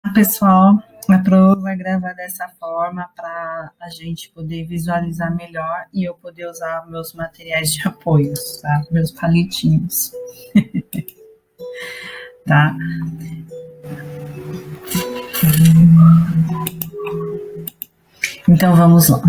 Pessoal, a prova vai gravar dessa forma para a gente poder visualizar melhor e eu poder usar meus materiais de apoio, tá? Meus palitinhos, tá? Então vamos lá.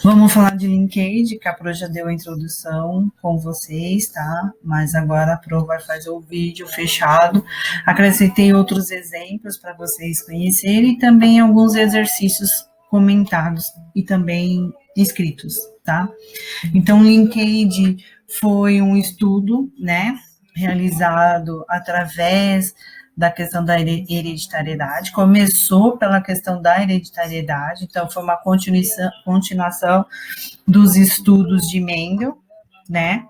Vamos falar de linkage, que a Pro já deu a introdução com vocês, tá? Mas agora a Pro vai fazer o vídeo fechado. Acrescentei outros exemplos para vocês conhecerem e também alguns exercícios comentados e também escritos, tá? Então, linkage foi um estudo, né, realizado através da questão da hereditariedade, começou pela questão da hereditariedade, então foi uma continuação dos estudos de Mendel, né,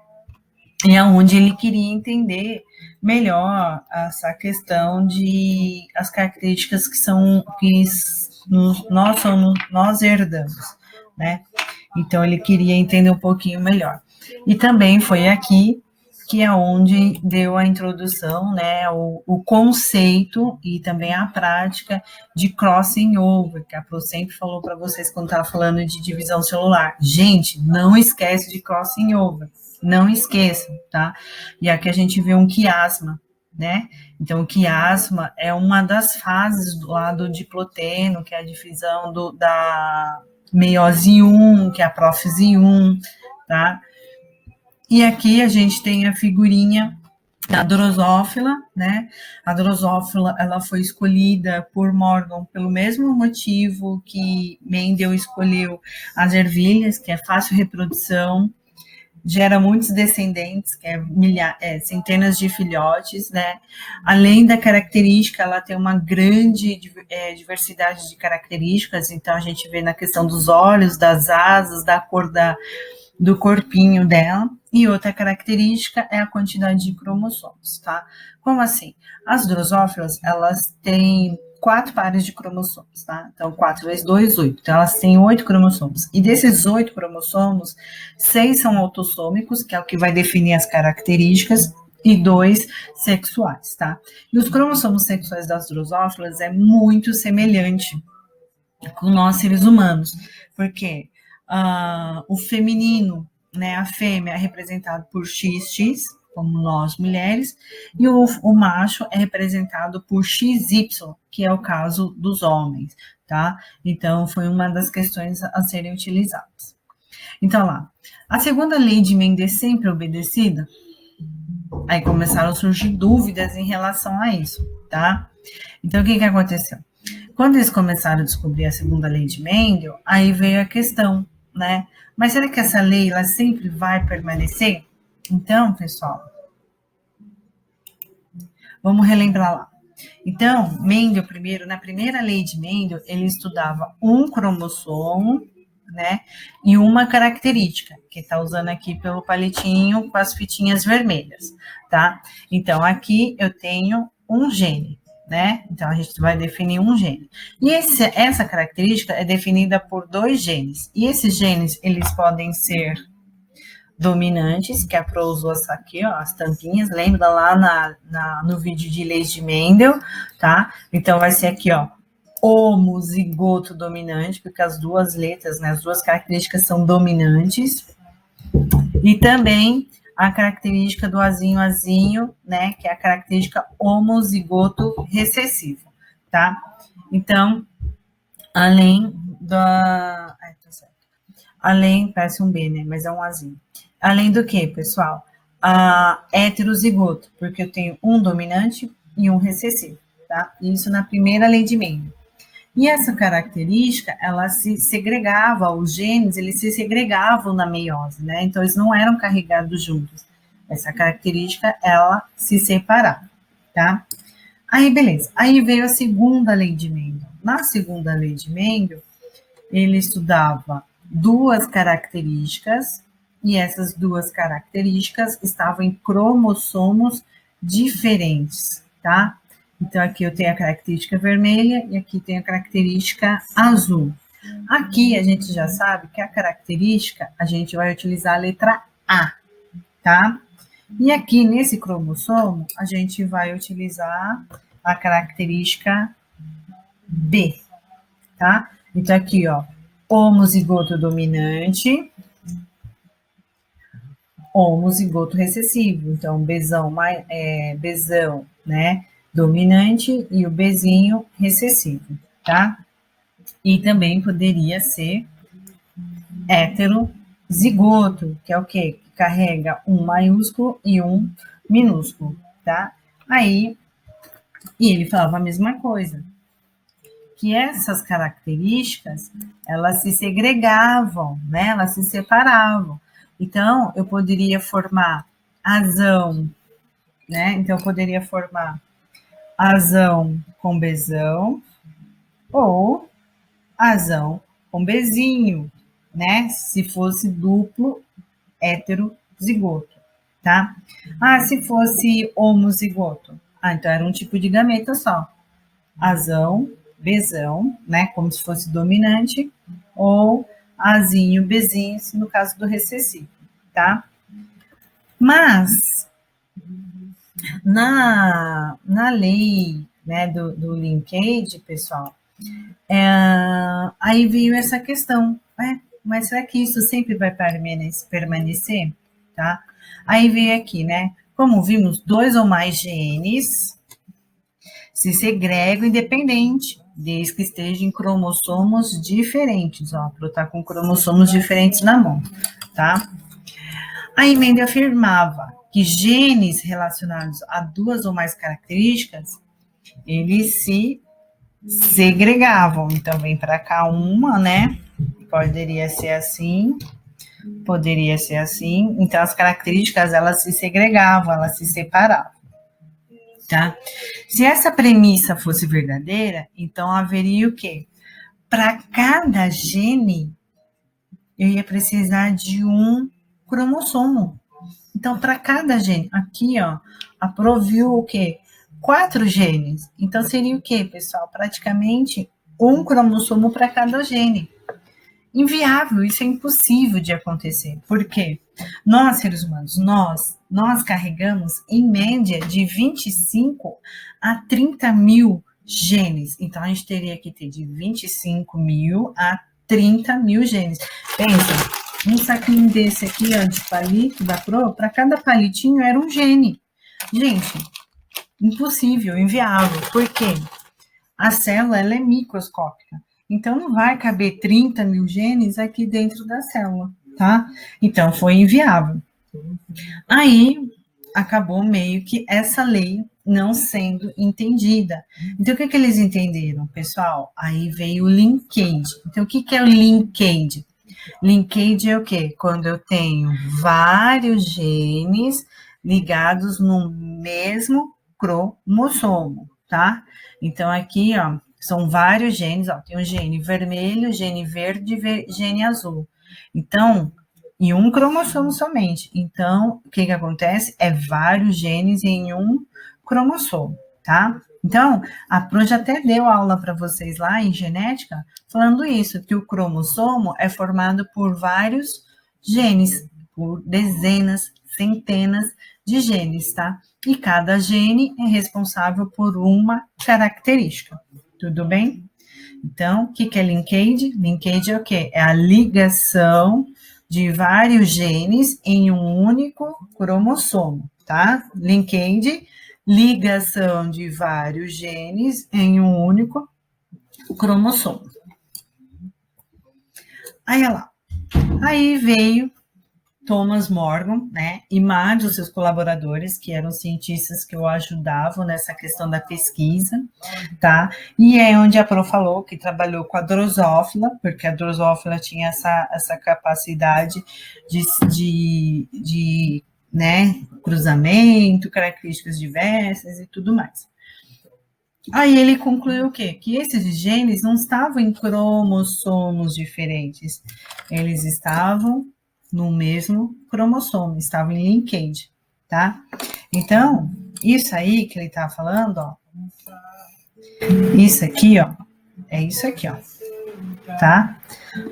e aonde ele queria entender melhor essa questão de as características que nós herdamos, né? Então ele queria entender um pouquinho melhor. E também foi aqui que é onde deu a introdução, né, o conceito e também a prática de crossing over, que a Pro sempre falou para vocês quando estava falando de divisão celular. Gente, não esquece de crossing over, não esqueçam, tá? E aqui a gente vê um quiasma, né? Então, o quiasma é uma das fases do lado diploteno, que é a divisão da meiose 1, que é a prófise 1, tá? E aqui a gente tem a figurinha da drosófila, né? A drosófila, ela foi escolhida por Morgan pelo mesmo motivo que Mendel escolheu as ervilhas, que é fácil reprodução, gera muitos descendentes, que é centenas de filhotes, né? Além da característica, ela tem uma grande diversidade de características, então a gente vê na questão dos olhos, das asas, da cor do corpinho dela. E outra característica é a quantidade de cromossomos, tá? Como assim? As drosófilas, elas têm 4 pares de cromossomos, tá? Então, 4 vezes 2, 8. Então, elas têm 8 cromossomos. E desses 8 cromossomos, 6 são autossômicos, que é o que vai definir as características, e 2 sexuais, tá? E os cromossomos sexuais das drosófilas é muito semelhante com nós seres humanos, porque o feminino, né, a fêmea é representado por XX, como nós mulheres, e o macho é representado por XY, que é o caso dos homens, tá? Então, foi uma das questões a serem utilizadas. Então, lá, a segunda lei de Mendel é sempre obedecida? Aí começaram a surgir dúvidas em relação a isso, tá? Então, o que aconteceu? Quando eles começaram a descobrir a segunda lei de Mendel, aí veio a questão, né? Mas será que essa lei ela sempre vai permanecer? Então, pessoal, vamos relembrar lá. Então, Mendel primeiro, na primeira lei de Mendel, ele estudava um cromossomo, né? E uma característica, que está usando aqui pelo palitinho com as fitinhas vermelhas, tá? Então, aqui eu tenho um gene, né? Então, a gente vai definir um gene. E essa característica é definida por 2 genes. E esses genes, eles podem ser dominantes, que a Pro usou essa aqui, ó, as tampinhas, lembra lá no vídeo de leis de Mendel, tá? Então, vai ser aqui, ó, homozigoto dominante, porque as duas letras, né, as duas características são dominantes. E também a característica do azinho, né, que é a característica homozigoto recessivo, tá? Então, além da... tá certo. Além, parece um B, né, mas é um azinho. Além do que, pessoal? A heterozigoto, porque eu tenho um dominante e um recessivo, tá? Isso na primeira lei de Mendel. E essa característica, ela se segregava, os genes, eles se segregavam na meiose, né? Então, eles não eram carregados juntos. Essa característica, ela se separava, tá? Aí, beleza. Aí veio a segunda lei de Mendel. Na segunda lei de Mendel, ele estudava 2 características, e essas 2 características estavam em cromossomos diferentes, tá? Então, aqui eu tenho a característica vermelha e aqui tem a característica azul. Aqui a gente já sabe que a característica, a gente vai utilizar a letra A, tá? E aqui nesse cromossomo, a gente vai utilizar a característica B, tá? Então, aqui, ó, homozigoto dominante, homozigoto recessivo. Então, Bzão, Bzão, né, dominante e o Bzinho recessivo, tá? E também poderia ser heterozigoto, que é o quê? Que carrega um maiúsculo e um minúsculo, tá? Aí, e ele falava a mesma coisa, que essas características, elas se segregavam, né? Elas se separavam. Então, eu poderia formar azão, né? Então, eu poderia formar azão com Bzão ou azão com Bzinho, né? Se fosse duplo heterozigoto, tá? Ah, se fosse homozigoto, então era um tipo de gameta só. Azão, Bzão, né? Como se fosse dominante, ou Azinho, Bzinho, no caso do recessivo, tá? Mas na lei, né, do linkage, pessoal, aí veio essa questão, né? Mas será que isso sempre vai permanecer? Tá? Aí veio aqui, né? Como vimos, 2 ou mais genes se segregam independente, desde que estejam em cromossomos diferentes. Ó, para eu estar com cromossomos diferentes na mão, tá? A Mendel afirmava que genes relacionados a 2 ou mais características, eles se segregavam. Então, vem para cá uma, né? Poderia ser assim, poderia ser assim. Então, as características, elas se segregavam, elas se separavam, tá? Se essa premissa fosse verdadeira, então haveria o quê? Para cada gene, eu ia precisar de um cromossomo. Então, para cada gene, aqui, ó, aproviu o quê? 4 genes. Então, seria o quê, pessoal? Praticamente um cromossomo para cada gene. Inviável, isso é impossível de acontecer. Por quê? Nós, seres humanos, nós carregamos, em média, de 25 a 30 mil genes. Então, a gente teria que ter de 25 mil a 30 mil genes. Pensa, um saquinho desse aqui, ó, de palito da Pro, para cada palitinho era um gene. Gente, impossível, inviável. Por quê? A célula, ela é microscópica. Então, não vai caber 30 mil genes aqui dentro da célula, tá? Então, foi inviável. Aí, acabou meio que essa lei não sendo entendida. Então, o que eles entenderam, pessoal? Aí veio o linkage. Então, o que é o linkage? Linkage é o quê? Quando eu tenho vários genes ligados no mesmo cromossomo, tá? Então, aqui, ó, são vários genes, ó, tem o gene vermelho, gene verde, gene azul. Então, em um cromossomo somente. Então, o que acontece? É vários genes em um cromossomo, tá? Então, a Pro já até deu aula para vocês lá em genética, falando isso, que o cromossomo é formado por vários genes, por dezenas, centenas de genes, tá? E cada gene é responsável por uma característica, tudo bem? Então, o que é linkage? Linkage é o quê? É a ligação de vários genes em um único cromossomo, tá? Linkage, ligação de vários genes em um único cromossomo. Aí, olha lá. Aí veio Thomas Morgan, né, e mais os seus colaboradores, que eram cientistas que o ajudavam nessa questão da pesquisa, tá? E é onde a Pro falou que trabalhou com a drosófila, porque a drosófila tinha essa capacidade de né, cruzamento, características diversas e tudo mais. Aí ele concluiu o quê? Que esses genes não estavam em cromossomos diferentes, eles estavam no mesmo cromossomo, estavam em linkage, tá? Então, isso aí que ele tá falando, ó, isso aqui, ó, é isso aqui, ó, tá?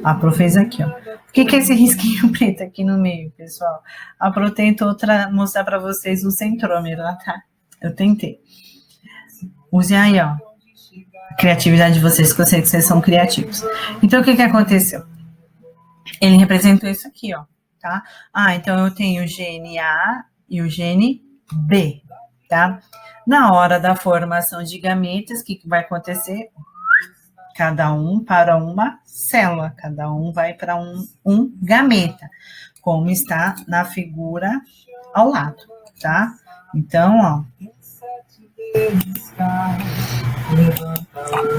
A Pro fez aqui, ó. O que é esse risquinho preto aqui no meio, pessoal? A Pro tentou mostrar para vocês o centrômero, tá? Eu tentei. Usem aí, ó, a criatividade de vocês, que eu sei que vocês são criativos. Então, o que aconteceu? Ele representou isso aqui, ó, tá? Então eu tenho o gene A e o gene B, tá? Na hora da formação de gametas, o que vai acontecer? Cada um para uma célula, cada um vai para um gameta, como está na figura ao lado, tá? Então, ó.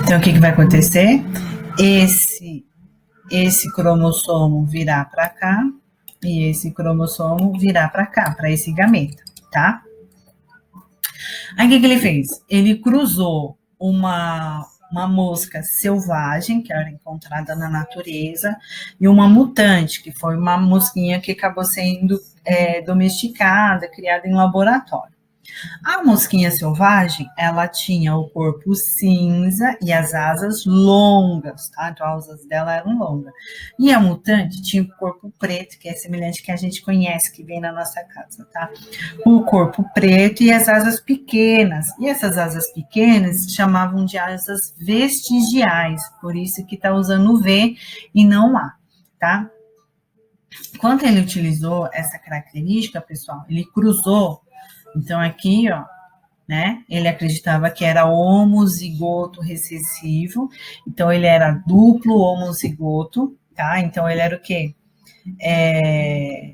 Então, o que vai acontecer? Esse cromossomo virá para cá e esse cromossomo virá para cá, para esse gameta, tá? Aí, o que ele fez? Ele cruzou uma mosca selvagem, que era encontrada na natureza, e uma mutante, que foi uma mosquinha que acabou sendo domesticada, criada em laboratório. A mosquinha selvagem, ela tinha o corpo cinza e as asas longas, tá? Então, as asas dela eram longas. E a mutante tinha o corpo preto, que é semelhante que a gente conhece, que vem na nossa casa, tá? O corpo preto e as asas pequenas. E essas asas pequenas chamavam de asas vestigiais, por isso que tá usando o V e não A, tá? Quando ele utilizou essa característica, pessoal, ele cruzou. Então, aqui, ó, né, ele acreditava que era homozigoto recessivo, então ele era duplo homozigoto, tá? Então, ele era o quê?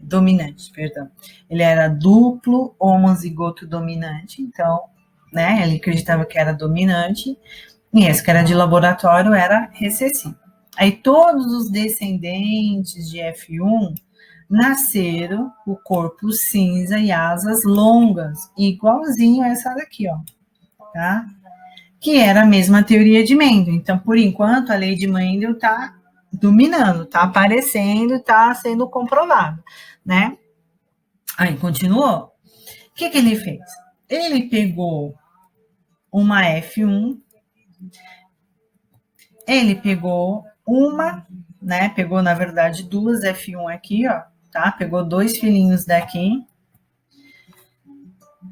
Dominante, perdão. Ele era duplo homozigoto dominante, então, né, ele acreditava que era dominante, e esse que era de laboratório era recessivo. Aí, todos os descendentes de F1 nasceram o corpo cinza e asas longas, igualzinho a essa daqui, ó, tá? Que era a mesma teoria de Mendel. Então, por enquanto, a lei de Mendel está dominando, está aparecendo, está sendo comprovado, né? Aí, continuou. O que ele fez? Ele pegou uma F1, ele pegou uma, né? Pegou, na verdade, duas F1 aqui, ó, tá? Pegou dois filhinhos daqui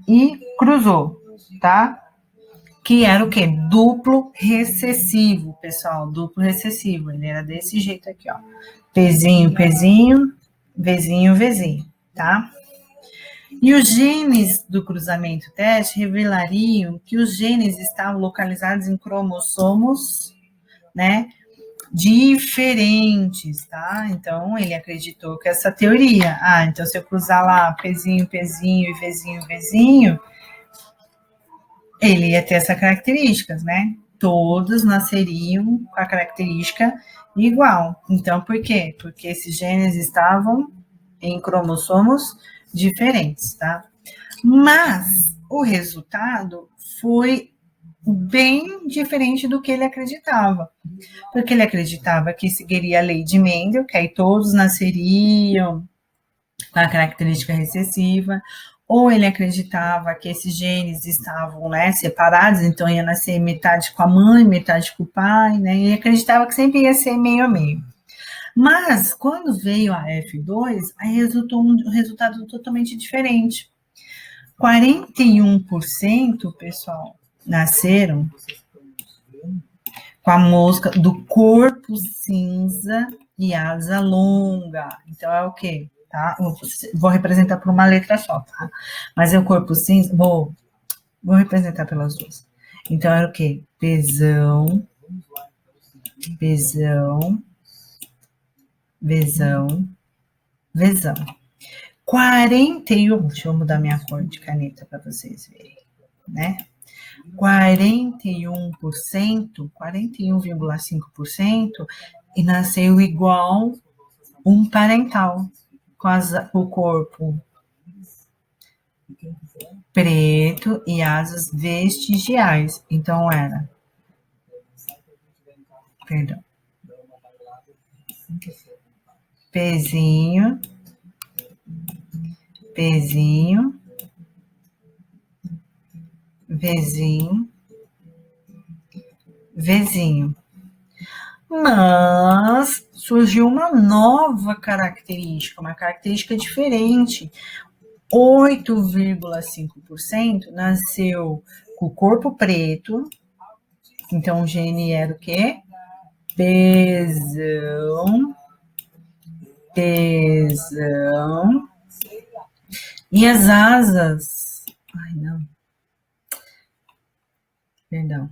e cruzou, tá? Que era o quê? Duplo recessivo, pessoal, duplo recessivo. Ele era desse jeito aqui, ó. Pzinho, Pzinho, Vzinho, Vzinho, tá? E os genes do cruzamento teste revelariam que os genes estavam localizados em cromossomos, né, diferentes, tá? Então, ele acreditou que essa teoria, então se eu cruzar lá Pzinho, Pzinho e Vzinho, Vzinho, ele ia ter essas características, né? Todos nasceriam com a característica igual. Então, por quê? Porque esses genes estavam em cromossomos diferentes, tá? Mas o resultado foi bem diferente do que ele acreditava. Porque ele acreditava que seguiria a lei de Mendel, que aí todos nasceriam com a característica recessiva, ou ele acreditava que esses genes estavam, né, separados, então ia nascer metade com a mãe, metade com o pai, né, e acreditava que sempre ia ser meio a meio. Mas, quando veio a F2, aí resultou um resultado totalmente diferente. 41%, pessoal, nasceram com a mosca do corpo cinza e asa longa. Então, é o quê? Tá? Vou representar por uma letra só, tá? Mas é o corpo cinza, vou representar pelas duas. Então, era o quê? Pezão, Pezão, Vezão, Vezão. 41, deixa eu mudar minha cor de caneta para vocês verem, né? 41%, 41,5%, e nasceu igual um parental, com o corpo preto e asas vestigiais. Então, era, perdão, Pzinho, Pzinho, Vzinho, Vzinho. Mas surgiu uma nova característica, uma característica diferente. 8,5% nasceu com o corpo preto. Então, o gene era o quê? Pesão. Pesão. E as asas... Ai, não. Perdão.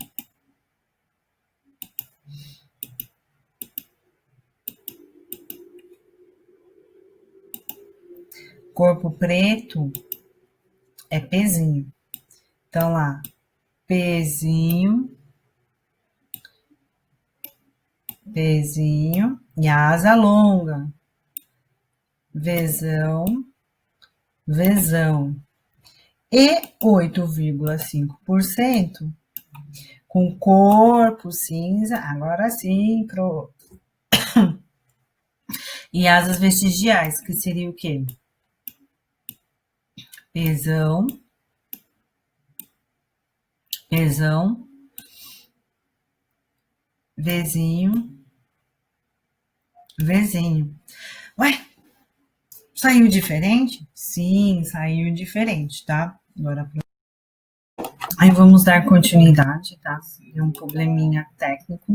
Corpo preto é pezinho. Então, lá, pezinho, pezinho, e a asa longa. Vezão, vezão. E 8,5% com corpo cinza, agora sim, e asas vestigiais, que seria o quê? Pesão, pesão, vezinho, vezinho. Ué, saiu diferente? Sim, saiu diferente, tá? Agora, aí vamos dar continuidade, tá? É um probleminha técnico.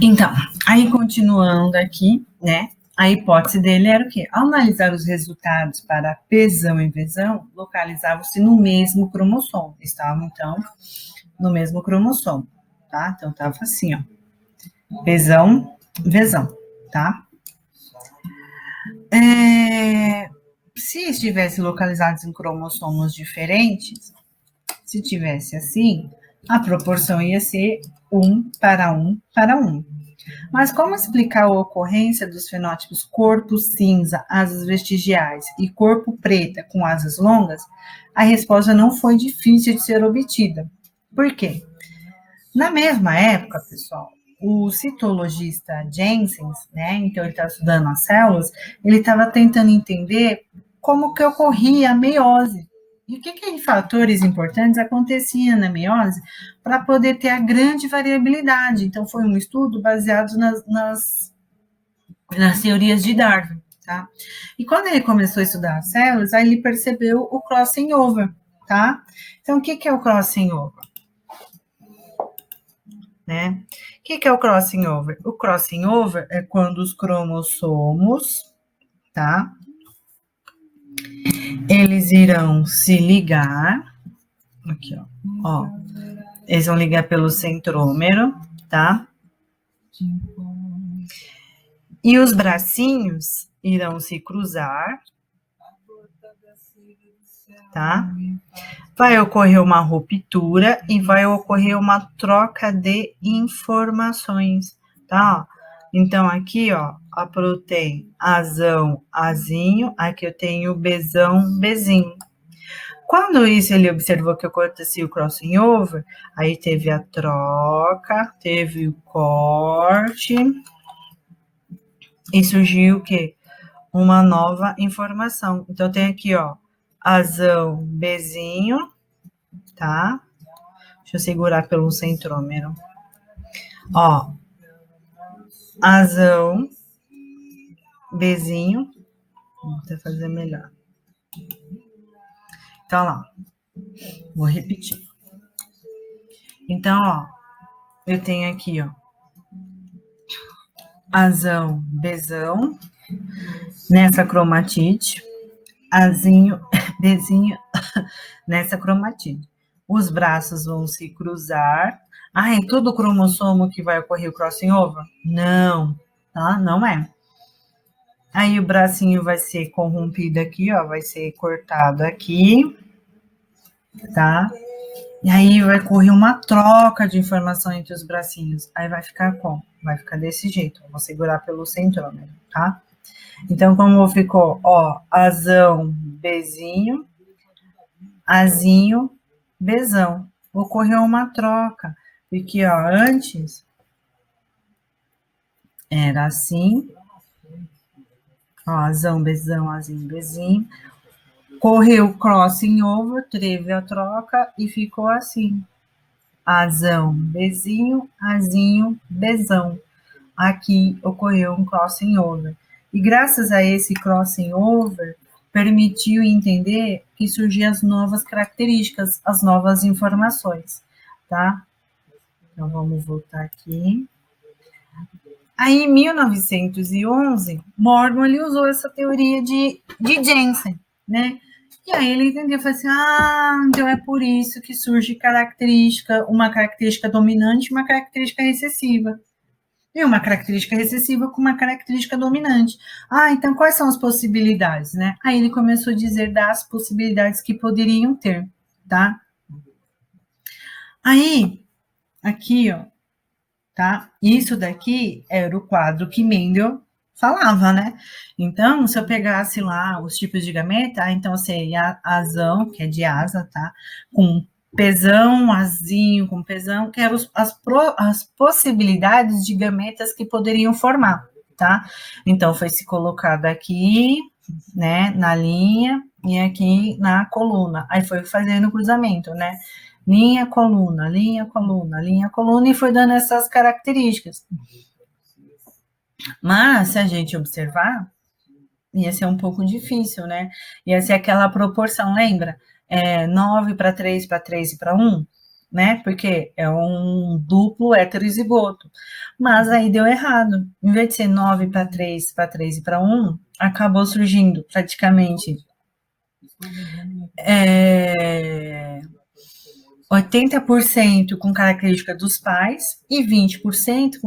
Então, aí continuando aqui, né? A hipótese dele era o quê? Ao analisar os resultados para pesão e vezão, localizavam-se no mesmo cromossomo. Estavam, então, no mesmo cromossomo, tá? Então, tava assim, ó. Pesão, vezão, tá? Se estivesse localizados em cromossomos diferentes, se tivesse assim, a proporção ia ser 1 para 1 para 1. Mas como explicar a ocorrência dos fenótipos corpo cinza, asas vestigiais e corpo preta com asas longas? A resposta não foi difícil de ser obtida. Por quê? Na mesma época, pessoal, o citologista Jensen, né, então ele estava estudando as células, ele estava tentando entender como que ocorria a meiose. E o que fatores importantes aconteciam na meiose para poder ter a grande variabilidade. Então, foi um estudo baseado nas teorias de Darwin, tá? E quando ele começou a estudar as células, aí ele percebeu o crossing over, tá? Então, o que é o crossing over? Né? O que é o crossing over? O crossing over é quando os cromossomos, tá? Eles irão se ligar, aqui, ó, eles vão ligar pelo centrômero, tá? E os bracinhos irão se cruzar, tá? Vai ocorrer uma ruptura e vai ocorrer uma troca de informações, tá? Então, aqui, ó, tem azão, azinho, aqui eu tenho bezão, bezinho. Quando isso ele observou que acontecia o crossing over, aí teve a troca, teve o corte, e surgiu o quê? Uma nova informação. Então, tem aqui, ó, azão, bezinho, tá? Deixa eu segurar pelo centrômero. Ó, azão, bezinho, vou até fazer melhor. Então, lá, vou repetir. Então, ó, eu tenho aqui, ó, azão, bezão, nessa cromatite, azinho, bezinho, nessa cromatite. Os braços vão se cruzar. Ah, é todo cromossomo que vai ocorrer o crossing over? Não, tá? Não é. Aí o bracinho vai ser corrompido aqui, ó, vai ser cortado aqui, tá? E aí vai correr uma troca de informação entre os bracinhos. Aí vai ficar como? Vai ficar desse jeito. Vou segurar pelo centrômero, tá? Então, como ficou, ó, azão, bezinho, azinho, bezão. Ocorreu uma troca, porque, ó, antes era assim, ó, azão, azinho, bezinho. Correu crossing over, teve a troca e ficou assim. Azão, bezinho, azinho, bezão. Aqui ocorreu um crossing over. E graças a esse crossing over, permitiu entender que surgiam as novas características, as novas informações, tá? Então, vamos voltar aqui. Aí, em 1911, Morgan ele usou essa teoria de Jensen, né? E aí ele entendeu, falou assim, então é por isso que surge uma característica dominante e uma característica recessiva. E uma característica recessiva com uma característica dominante. Então quais são as possibilidades, né? Aí ele começou a dizer das possibilidades que poderiam ter, tá? Aí, aqui, ó, tá? Isso daqui era o quadro que Mendel falava, né? Então, se eu pegasse lá os tipos de gameta, então seria asão, que é de asa, tá? Com pesão, azinho, com pesão, que eram as possibilidades de gametas que poderiam formar, tá? Então, foi se colocado aqui, né, na linha, e aqui na coluna. Aí foi fazendo o cruzamento, né? Linha, coluna, linha, coluna, linha, coluna, e foi dando essas características. Mas, se a gente observar, ia ser um pouco difícil, né? Ia ser aquela proporção, lembra? 9 para 3 para 3 para 1, né? Porque é um duplo heterozigoto. Mas aí deu errado. Em vez de ser 9 para 3 para 3 e para 1, acabou surgindo praticamente 80% com característica dos pais e 20%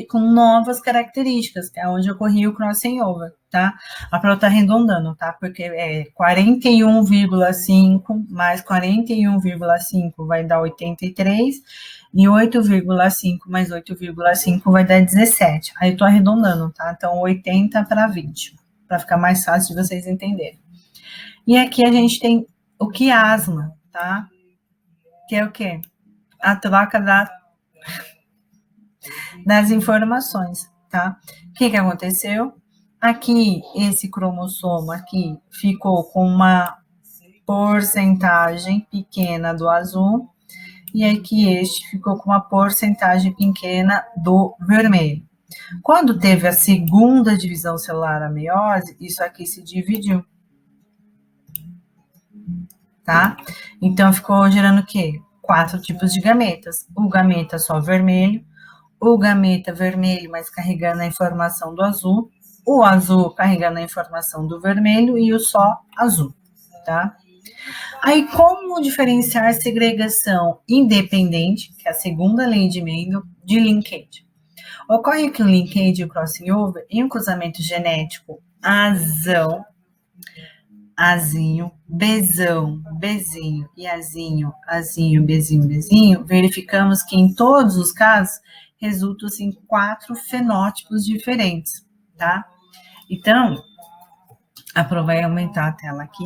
com novas características, que é onde ocorria o crossing over, tá? A prova tá arredondando, tá? Porque 41,5 mais 41,5 vai dar 83 e 8,5 mais 8,5 vai dar 17. Aí eu tô arredondando, tá? Então 80 para 20, para ficar mais fácil de vocês entenderem. E aqui a gente tem o quiasma, tá? Que é o quê? A troca das informações, tá? O que aconteceu? Aqui, esse cromossomo aqui ficou com uma porcentagem pequena do azul, e aqui este ficou com uma porcentagem pequena do vermelho. Quando teve a segunda divisão celular, a meiose, isso aqui se dividiu, tá? Então, ficou gerando o quê? 4 tipos de gametas. O gameta só vermelho, o gameta vermelho, mas carregando a informação do azul, o azul carregando a informação do vermelho e o só azul, tá? Aí, como diferenciar segregação independente, que é a segunda lei de Mendel, de linkage? Ocorre que o linkage e o crossing over, em um cruzamento genético azão, azinho, bezão, bezinho e azinho, azinho, bezinho, bezinho, verificamos que em todos os casos resultam em 4 fenótipos diferentes, tá? Então, a prova vai aumentar a tela aqui.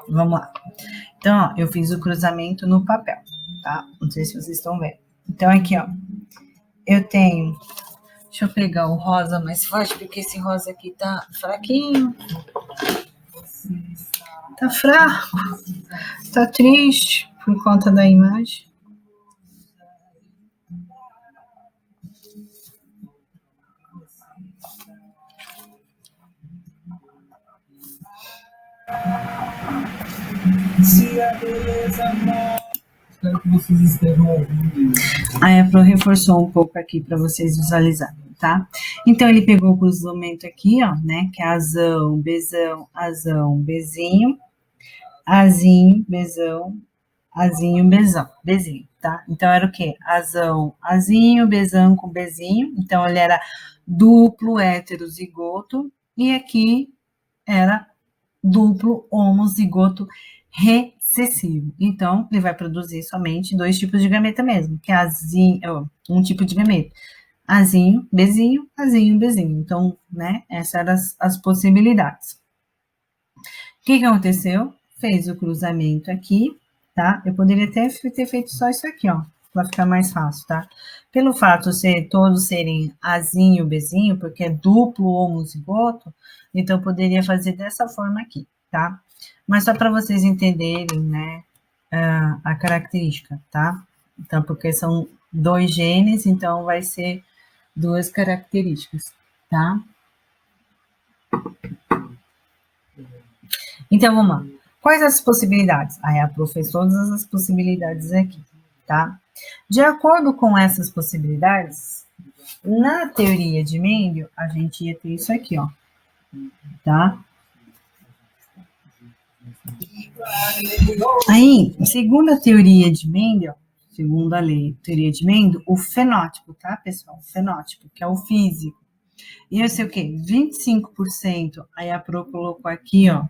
Vamos lá. Então, ó, eu fiz o cruzamento no papel, tá? Não sei se vocês estão vendo. Então, aqui, ó, eu tenho... Deixa eu pegar o rosa mais forte, porque esse rosa aqui tá fraquinho. Tá fraco. Tá triste por conta da imagem. Se a beleza morre. Espero que vocês estejam ouvindo. Aí a Pro reforçou um pouco aqui para vocês visualizarem, tá? Então ele pegou o cruzamento aqui, ó, né? Que é azão, bezinho, azinho, bezão, azinho, bezão, bezinho, tá? Então era o quê? Azão, azinho, bezão com bezinho. Então ele era duplo heterozigoto e aqui era duplo homozigoto recessivo. Então, ele vai produzir somente 2 tipos de gameta mesmo, que é um tipo de gameta. Azinho, bezinho, bezinho. Então, né, essas eram as possibilidades. O que aconteceu? Fez o cruzamento aqui, tá? Eu poderia até ter feito só isso aqui, ó, para ficar mais fácil, tá? Pelo fato de todos serem azinho, bezinho, porque é duplo homozigoto, então eu poderia fazer dessa forma aqui, tá? Mas só para vocês entenderem, né, a característica, tá? Então, porque são 2 genes, então vai ser 2 características, tá? Então, vamos lá. Quais as possibilidades? Aí a prof fez todas as possibilidades aqui, tá? De acordo com essas possibilidades, na teoria de Mendel, a gente ia ter isso aqui, ó, tá? Aí, segundo a teoria de Mendel, segundo a teoria de Mendel, o fenótipo, tá, pessoal? O fenótipo, que é o físico. Ia ser o quê? 25%. Aí a Pro colocou aqui, ó.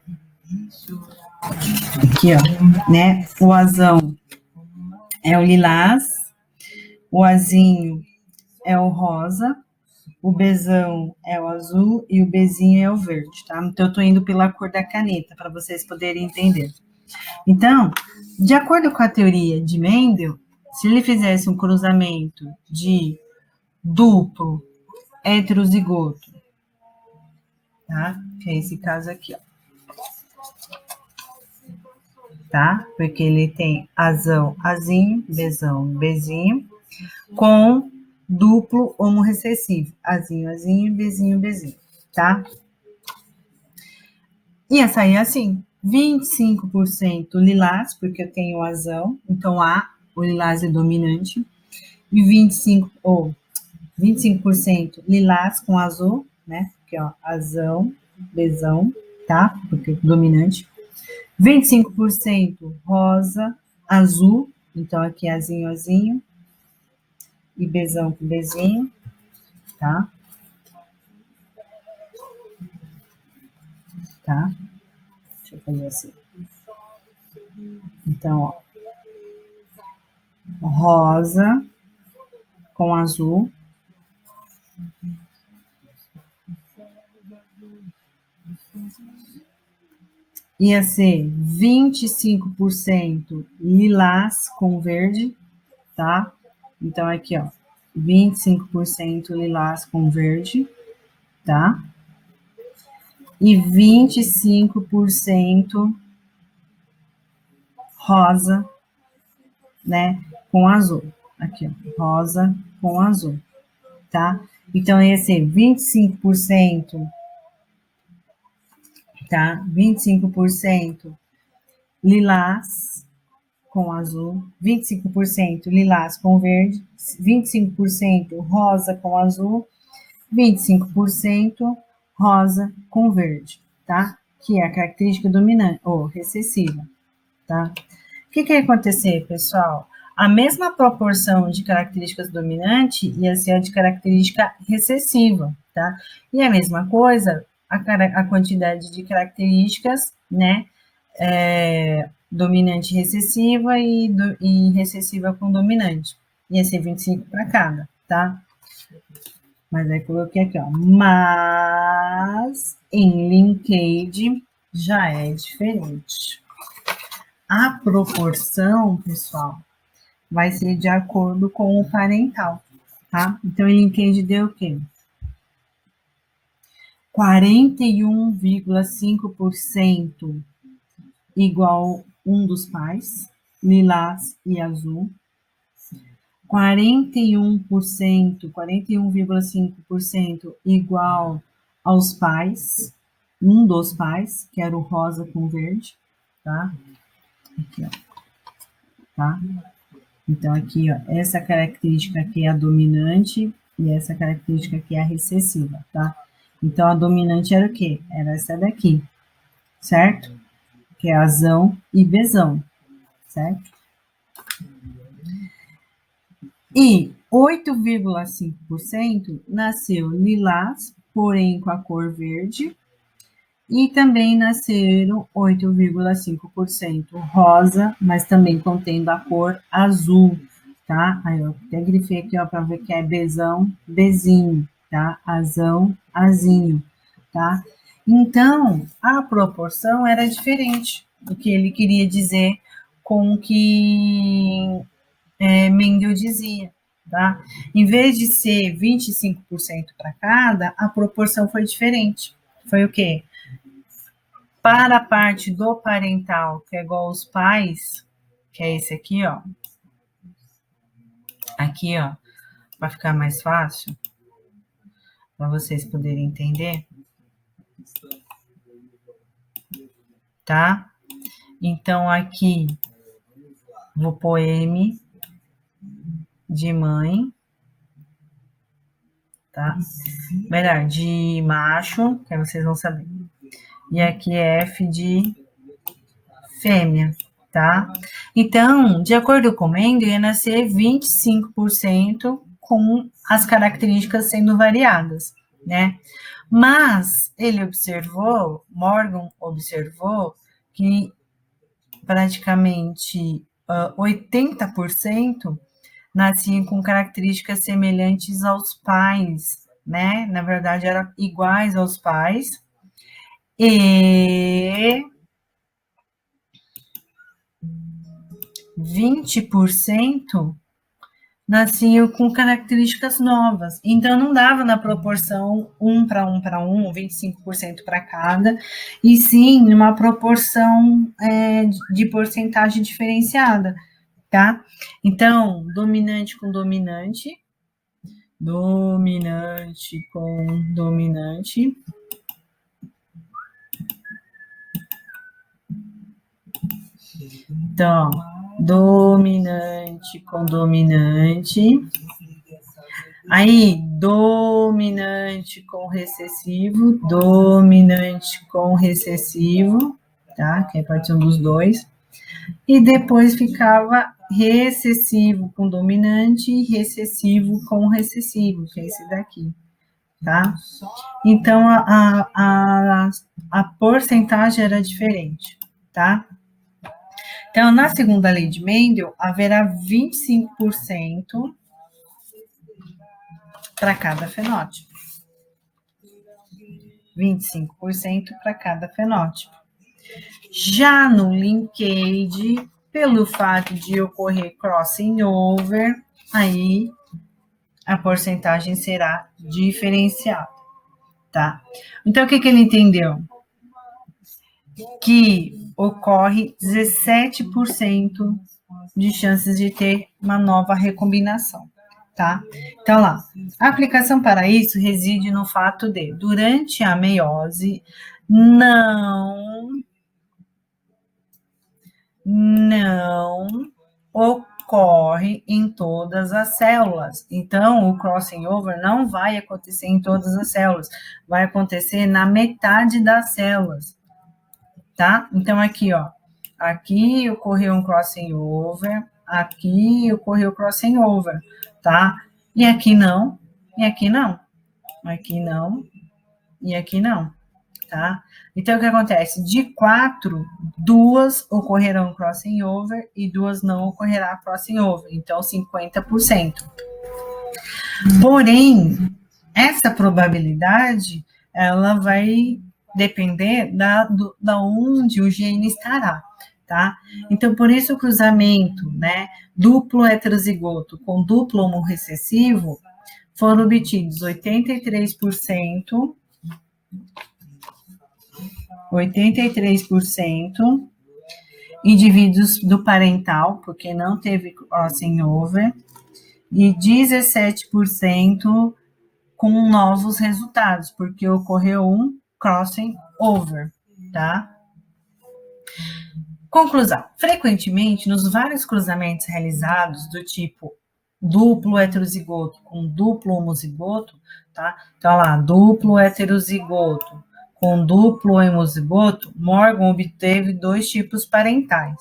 Aqui, ó, né? O azão é o lilás, o azinho é o rosa, o Bzão é o azul e o Bzinho é o verde, tá? Então, eu tô indo pela cor da caneta, para vocês poderem entender. Então, de acordo com a teoria de Mendel, se ele fizesse um cruzamento de duplo heterozigoto, tá? Que é esse caso aqui, ó. Tá? Porque ele tem azão, azinho, Bzão, Bzinho, com duplo homorrecessivo, azinho, azinho, Bzinho, Bzinho, tá? Ia sair assim, 25% lilás, porque eu tenho azão, então o lilás é dominante, e 25% lilás com azul, né? Aqui, ó, azão, Bzão, tá? Porque é dominante. 25% rosa, azul, então aqui azinho, azinho, e Bzão com Bzinho, tá? Tá? Deixa eu fazer assim. Então, ó, rosa com azul, ia ser 25% lilás com verde, tá? Então, aqui, ó, 25% lilás com verde, tá? E 25% rosa, né, com azul. Aqui, ó, rosa com azul, tá? Então, ia ser 25%, tá? 25% lilás com azul, 25% lilás com verde, 25% rosa com azul, 25% rosa com verde, tá? Que é a característica dominante ou recessiva, tá? O que ia acontecer, pessoal? A mesma proporção de características dominante ia ser a de característica recessiva, tá? E a mesma coisa, a quantidade de características, né? Dominante recessiva e recessiva com dominante. Ia ser 25 para cada, tá? Mas aí coloquei aqui, ó. Mas em linkage já é diferente. A proporção, pessoal, vai ser de acordo com o parental, tá? Então, em linkage deu o quê? 41,5% igual um dos pais, lilás e azul. 41,5% igual aos pais, um dos pais, que era o rosa com verde, tá? Aqui, ó. Tá? Então, aqui, ó, essa característica aqui é a dominante e essa característica aqui é a recessiva, tá? Então, a dominante era o quê? Era essa daqui, certo? Que é azão e Bzão, certo? E 8,5% nasceu lilás, porém com a cor verde, e também nasceram 8,5% rosa, mas também contendo a cor azul, tá? Aí eu até grifei aqui, ó, para ver que é Bzão, Bzinho, tá? Azão, Azinho, tá? Então, a proporção era diferente do que ele queria dizer com o que Mendel dizia, tá? Em vez de ser 25% para cada, a proporção foi diferente. Foi o quê? Para a parte do parental, que é igual aos pais, que é esse aqui, ó. Aqui, ó, para ficar mais fácil, para vocês poderem entender. tá? Então, aqui, vou pôr M de mãe, tá? Melhor, de macho, que aí vocês vão saber. E aqui é F de fêmea, tá? Então, de acordo com o Mendel, ia nascer 25% com as características sendo variadas, né? Mas ele observou, Morgan observou, que praticamente 80% nasciam com características semelhantes aos pais, né? Na verdade, eram iguais aos pais. E 20% nasciam com características novas. Então, não dava na proporção 1 para 1 para 1, 25% para cada, e sim numa proporção de porcentagem diferenciada, tá? Então, dominante com dominante, dominante com dominante. Então, dominante com dominante. Aí, dominante com recessivo, dominante com recessivo, tá? Que é a partir dos dois. E depois ficava recessivo com dominante e recessivo com recessivo, que é esse daqui, tá? Então, a porcentagem era diferente, tá? Então, na segunda lei de Mendel, haverá 25% para cada fenótipo. 25% para cada fenótipo. Já no linkage, pelo fato de ocorrer crossing over, aí a porcentagem será diferenciada, tá? Então, o que ele entendeu? Que ocorre 17% de chances de ter uma nova recombinação, tá? Então, lá, a aplicação para isso reside no fato de, durante a meiose, não ocorre em todas as células. Então, o crossing over não vai acontecer em todas as células, vai acontecer na metade das células, tá? Então, aqui, ó, aqui ocorreu um crossing over, aqui ocorreu crossing over, tá? E aqui não, e aqui não, aqui não, e aqui não, tá? Então, o que acontece? De 4, 2 ocorrerão crossing over e 2 não ocorrerá crossing over. Então, 50%. Porém, essa probabilidade, ela vai depender da onde o gene estará, tá? Então, por isso o cruzamento, né, duplo heterozigoto com duplo homorecessivo foram obtidos 83%, indivíduos do parental, porque não teve crossing over, e 17% com novos resultados, porque ocorreu um crossing over, tá? Conclusão. Frequentemente, nos vários cruzamentos realizados do tipo duplo heterozigoto com duplo homozigoto, tá? Então, lá, duplo heterozigoto com duplo homozigoto, Morgan obteve 2 tipos parentais,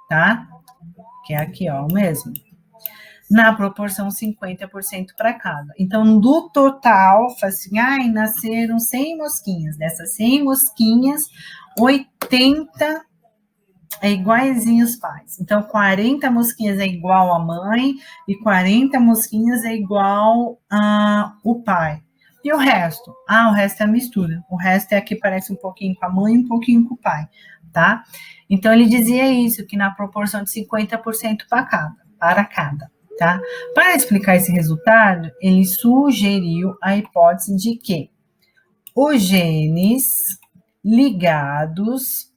tá? Que é aqui, ó, o mesmo. Na proporção 50% para cada. Então, do total, assim, nasceram 100 mosquinhas. Dessas 100 mosquinhas, 80 é iguaizinho os pais. Então, 40 mosquinhas é igual a mãe e 40 mosquinhas é igual a o pai. E o resto? O resto é a mistura. O resto é a que parece um pouquinho com a mãe e um pouquinho com o pai, tá? Então, ele dizia isso, que na proporção de 50% para cada, tá? Para explicar esse resultado, ele sugeriu a hipótese de que os genes ligados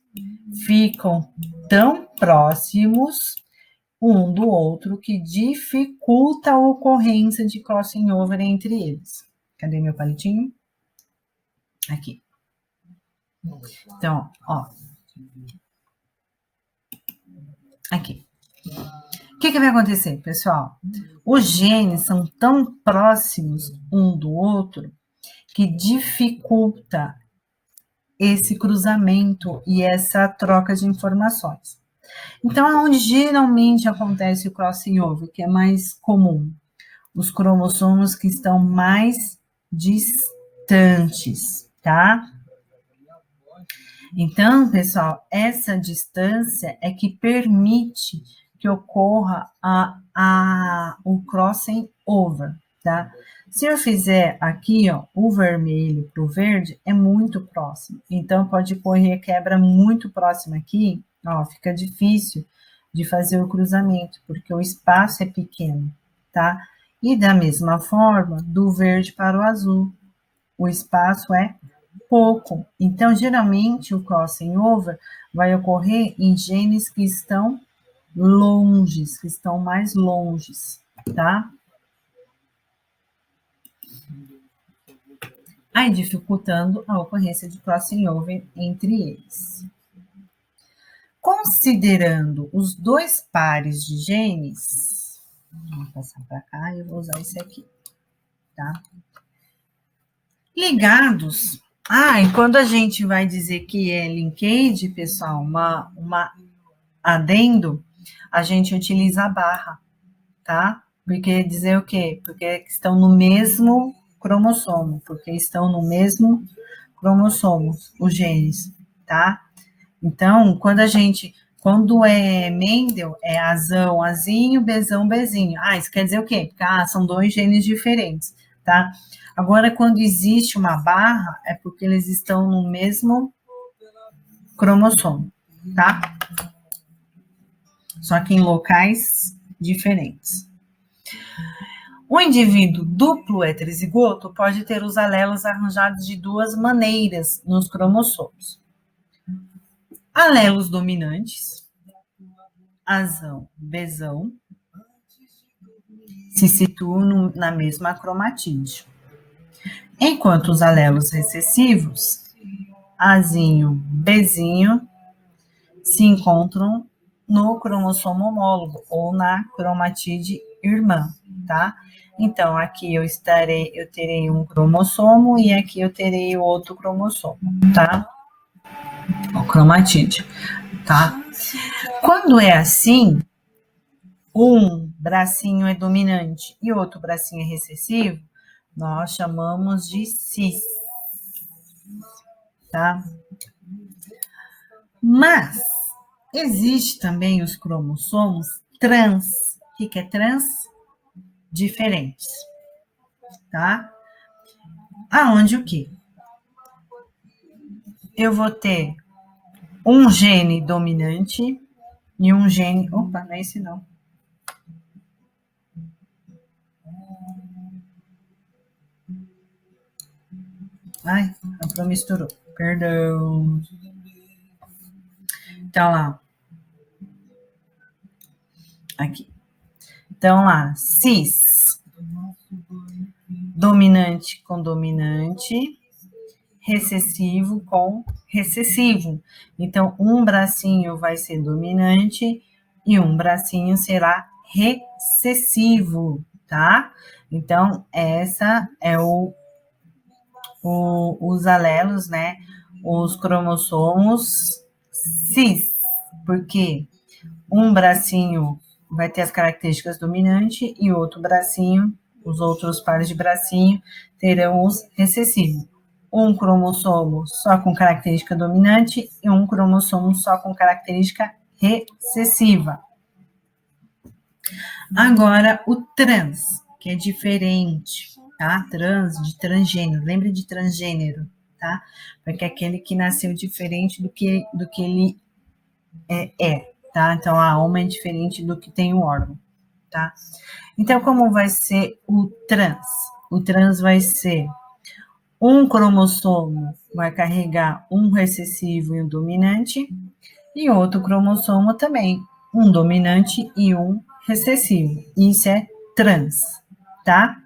ficam tão próximos um do outro que dificulta a ocorrência de crossing over entre eles. Cadê meu palitinho? Aqui. Então, ó, Aqui. O que vai acontecer, pessoal? Os genes são tão próximos um do outro que dificulta esse cruzamento e essa troca de informações. Então, onde geralmente acontece o crossing over, que é mais comum? Os cromossomos que estão mais distantes, tá? Então, pessoal, essa distância é que permite que ocorra o crossing over, tá? Se eu fizer aqui, ó, o vermelho para o verde, é muito próximo. Então, pode ocorrer quebra muito próxima aqui, ó, fica difícil de fazer o cruzamento, porque o espaço é pequeno, tá? E da mesma forma, do verde para o azul, o espaço é pouco. Então, geralmente, o crossing over vai ocorrer em genes que estão longes, que estão mais longes, tá? Aí, dificultando a ocorrência de crossing over entre eles. Considerando os dois pares de genes, vou passar para cá e eu vou usar esse aqui, tá? Ligados. E quando a gente vai dizer que é linkage, pessoal, uma adendo, a gente utiliza a barra, tá? Porque dizer o quê? Porque estão no mesmo cromossomo, porque estão no mesmo cromossomo, os genes, tá? Então, quando é Mendel, é azão, azinho, bezão, bezinho. Isso quer dizer o quê? São dois genes diferentes, tá? Agora, quando existe uma barra, é porque eles estão no mesmo cromossomo, tá? Só que em locais diferentes. O indivíduo duplo heterozigoto pode ter os alelos arranjados de duas maneiras nos cromossomos. Alelos dominantes, azão, bezão, se situam na mesma cromatídeo. Enquanto os alelos recessivos, azinho, bezinho, se encontram no cromossomo homólogo ou na cromatíde irmã, tá? Então, aqui eu terei um cromossomo e aqui eu terei outro cromossomo, tá? O cromatídeo, tá? Quando é assim, um bracinho é dominante e outro bracinho é recessivo, nós chamamos de cis, tá? Mas existe também os cromossomos trans. O que é trans? Diferentes, tá? Aonde o quê? Eu vou ter um gene dominante e um gene... Opa, não é esse não. Misturou. Perdão. Então, lá. Aqui. Então, lá. Cis. Dominante com dominante. Recessivo com recessivo. Então, um bracinho vai ser dominante e um bracinho será recessivo, tá? Então, essa é os alelos, né? Os cromossomos cis, porque um bracinho vai ter as características dominantes e outro bracinho, os outros pares de bracinho, terão os recessivos. Um cromossomo só com característica dominante e um cromossomo só com característica recessiva. Agora, o trans, que é diferente, tá? Trans, de transgênero. Lembre de transgênero, tá? Porque é aquele que nasceu diferente do que ele é, tá? Então, a alma é diferente do que tem o órgão, tá? Então, como vai ser o trans? O trans vai ser um cromossomo vai carregar um recessivo e um dominante, e outro cromossomo também, um dominante e um recessivo. Isso é trans, tá?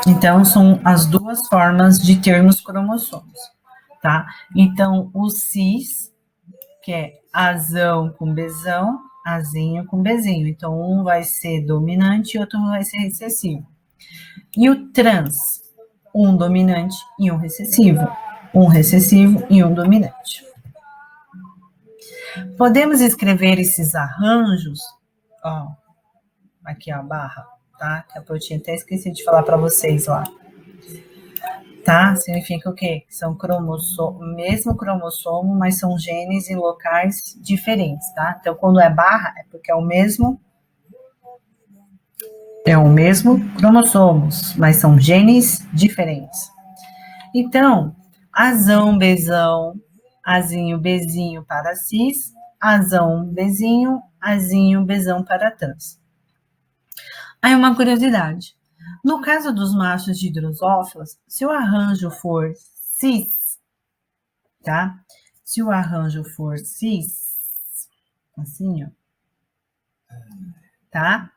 Então, são as duas formas de termos cromossomos. tá? Então, o cis, que é azão com bezão, azinho com bezinho. Então, um vai ser dominante e outro vai ser recessivo. E o trans, um dominante e um recessivo. Um recessivo e um dominante. Podemos escrever esses arranjos, ó, aqui a barra, tá? Que eu tinha até esquecido de falar para vocês lá. Tá? Significa o quê? São mesmo cromossomo, mas são genes em locais diferentes, tá? Então, quando é barra, é porque é o mesmo cromossomos, mas são genes diferentes. Então, azão, bezão, azinho, bezinho para cis, azão, bezinho, azinho, bezão para trans. Aí uma curiosidade. No caso dos machos de drosófilas, se o arranjo for cis, tá? Se o arranjo for cis, assim, ó, tá?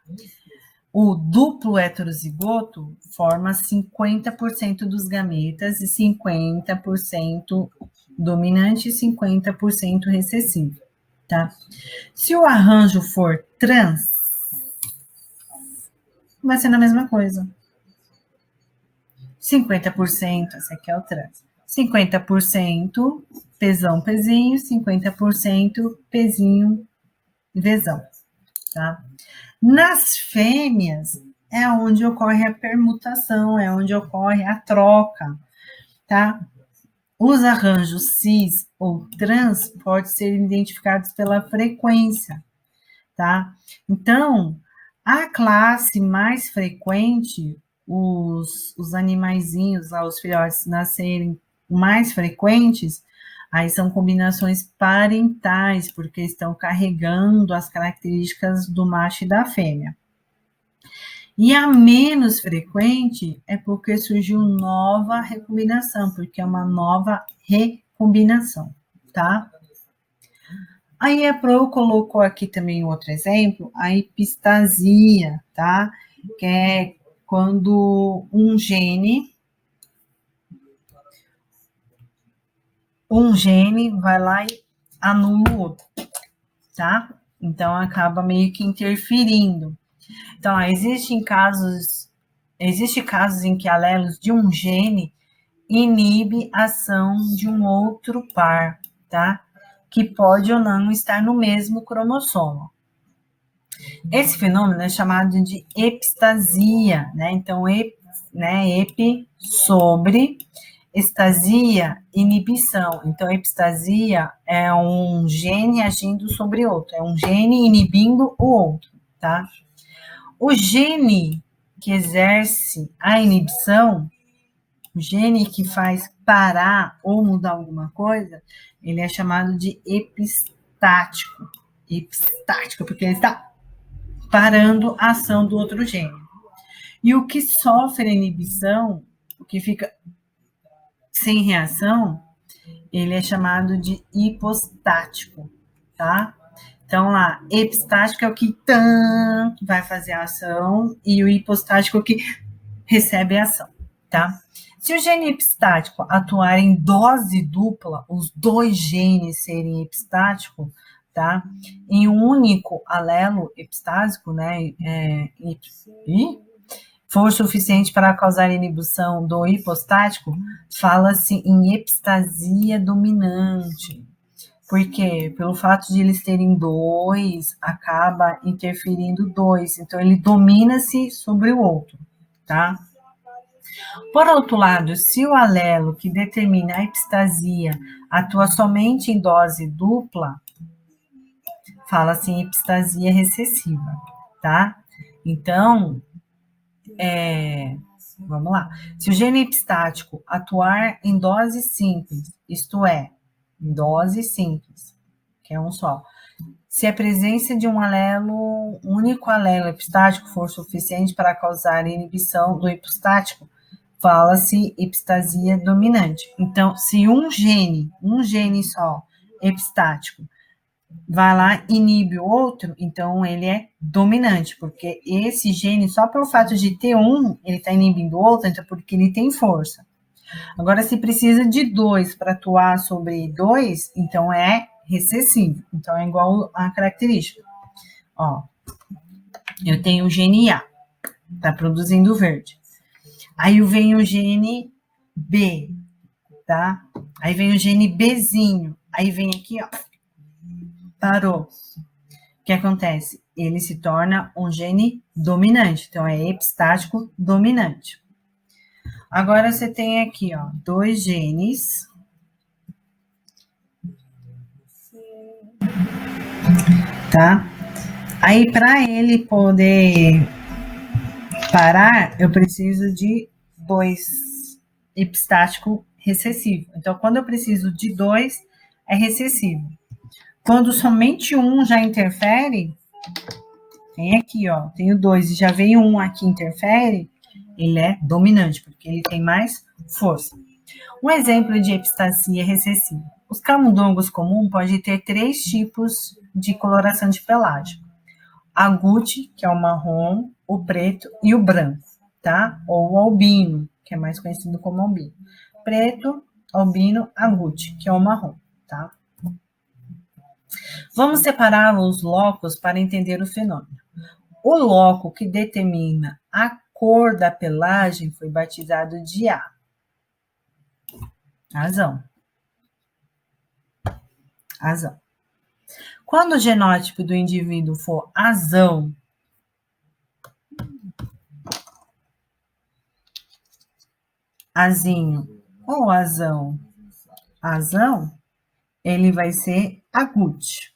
O duplo heterozigoto forma 50% dos gametas e 50% dominante e 50% recessivo, tá? Se o arranjo for trans, vai ser a mesma coisa. 50%, esse aqui é o trans. 50% pesão, pezinho, 50% pezinho, vezão, tá? Nas fêmeas é onde ocorre a permutação, é onde ocorre a troca, tá? Os arranjos cis ou trans podem ser identificados pela frequência, tá? Então, a classe mais frequente, os animaizinhos lá, os filhotes nascerem mais frequentes, aí são combinações parentais, porque estão carregando as características do macho e da fêmea. E a menos frequente é porque surgiu nova recombinação, porque é uma nova recombinação, tá? Aí a Pro colocou aqui também outro exemplo, a epistasia, tá? Que é quando um gene vai lá e anula o outro, tá? Então acaba meio que interferindo. Então, existem casos em que alelos de um gene inibe a ação de um outro par, tá? Que pode ou não estar no mesmo cromossomo. Esse fenômeno é chamado de epistasia, né? Então, epi sobre estasia, inibição. Então, epistasia é um gene agindo sobre outro, é um gene inibindo o outro, tá? O gene que exerce a inibição, o gene que faz parar ou mudar alguma coisa, ele é chamado de epistático. Epistático, porque ele está parando a ação do outro gene. E o que sofre a inibição, o que fica sem reação, ele é chamado de hipostático, tá? Então, lá, epistático é o que vai fazer a ação e o hipostático é o que recebe a ação, tá? Se o gene epistático atuar em dose dupla, os dois genes serem epistáticos, tá? Em um único alelo epistásico, né? E for suficiente para causar inibição do hipostático, fala-se em epistasia dominante. Por quê? Pelo fato de eles terem dois, acaba interferindo dois. Então, ele domina-se sobre o outro, tá? Por outro lado, se o alelo que determina a epistasia atua somente em dose dupla, fala-se em epistasia recessiva, tá? Então, vamos lá. Se o gene epistático atuar em dose simples, isto é, em dose simples, que é um só, se a presença de um único alelo epistático for suficiente para causar inibição do hipostático, fala-se epistasia dominante. Então, se um gene só, epistático, vai lá e inibe o outro, então ele é dominante, porque esse gene, só pelo fato de ter um, ele está inibindo o outro, então porque ele tem força. Agora, se precisa de 2 para atuar sobre 2, então é recessivo. Então, é igual a característica. Ó, eu tenho o gene A, tá produzindo verde. Aí vem o gene B, tá? Aí vem o gene Bzinho. Aí vem aqui, ó, parou. O que acontece? Ele se torna um gene dominante. Então, é epistático dominante. Agora, você tem aqui, ó, 2 genes. Tá? Aí, para ele poder parar, eu preciso de 2 epistático recessivo. Então, quando eu preciso de 2, é recessivo. Quando somente um já interfere, tem aqui, ó, tenho 2 e já veio um aqui interfere, ele é dominante, porque ele tem mais força. Um exemplo de epistasia recessiva. Os camundongos comuns podem ter 3 tipos de coloração de pelagem. A guti, que é o marrom, o preto e o branco, tá? Ou o albino, que é mais conhecido como albino. Preto, albino, aguti, que é o marrom, tá? Vamos separar os locos para entender o fenômeno. O loco que determina a cor da pelagem foi batizado de A. Azão. Azão. Quando o genótipo do indivíduo for azão, azinho ou azão, azão, ele vai ser aguti.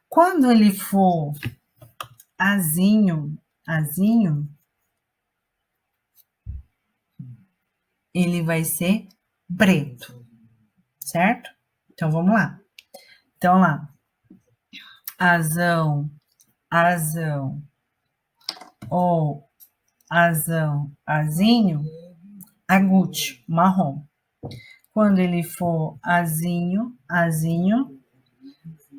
Quando ele for azinho, azinho, ele vai ser preto, certo? Então, vamos lá. Então, lá. Azão, azão, ou azão, azinho, aguti, marrom. Quando ele for azinho, azinho,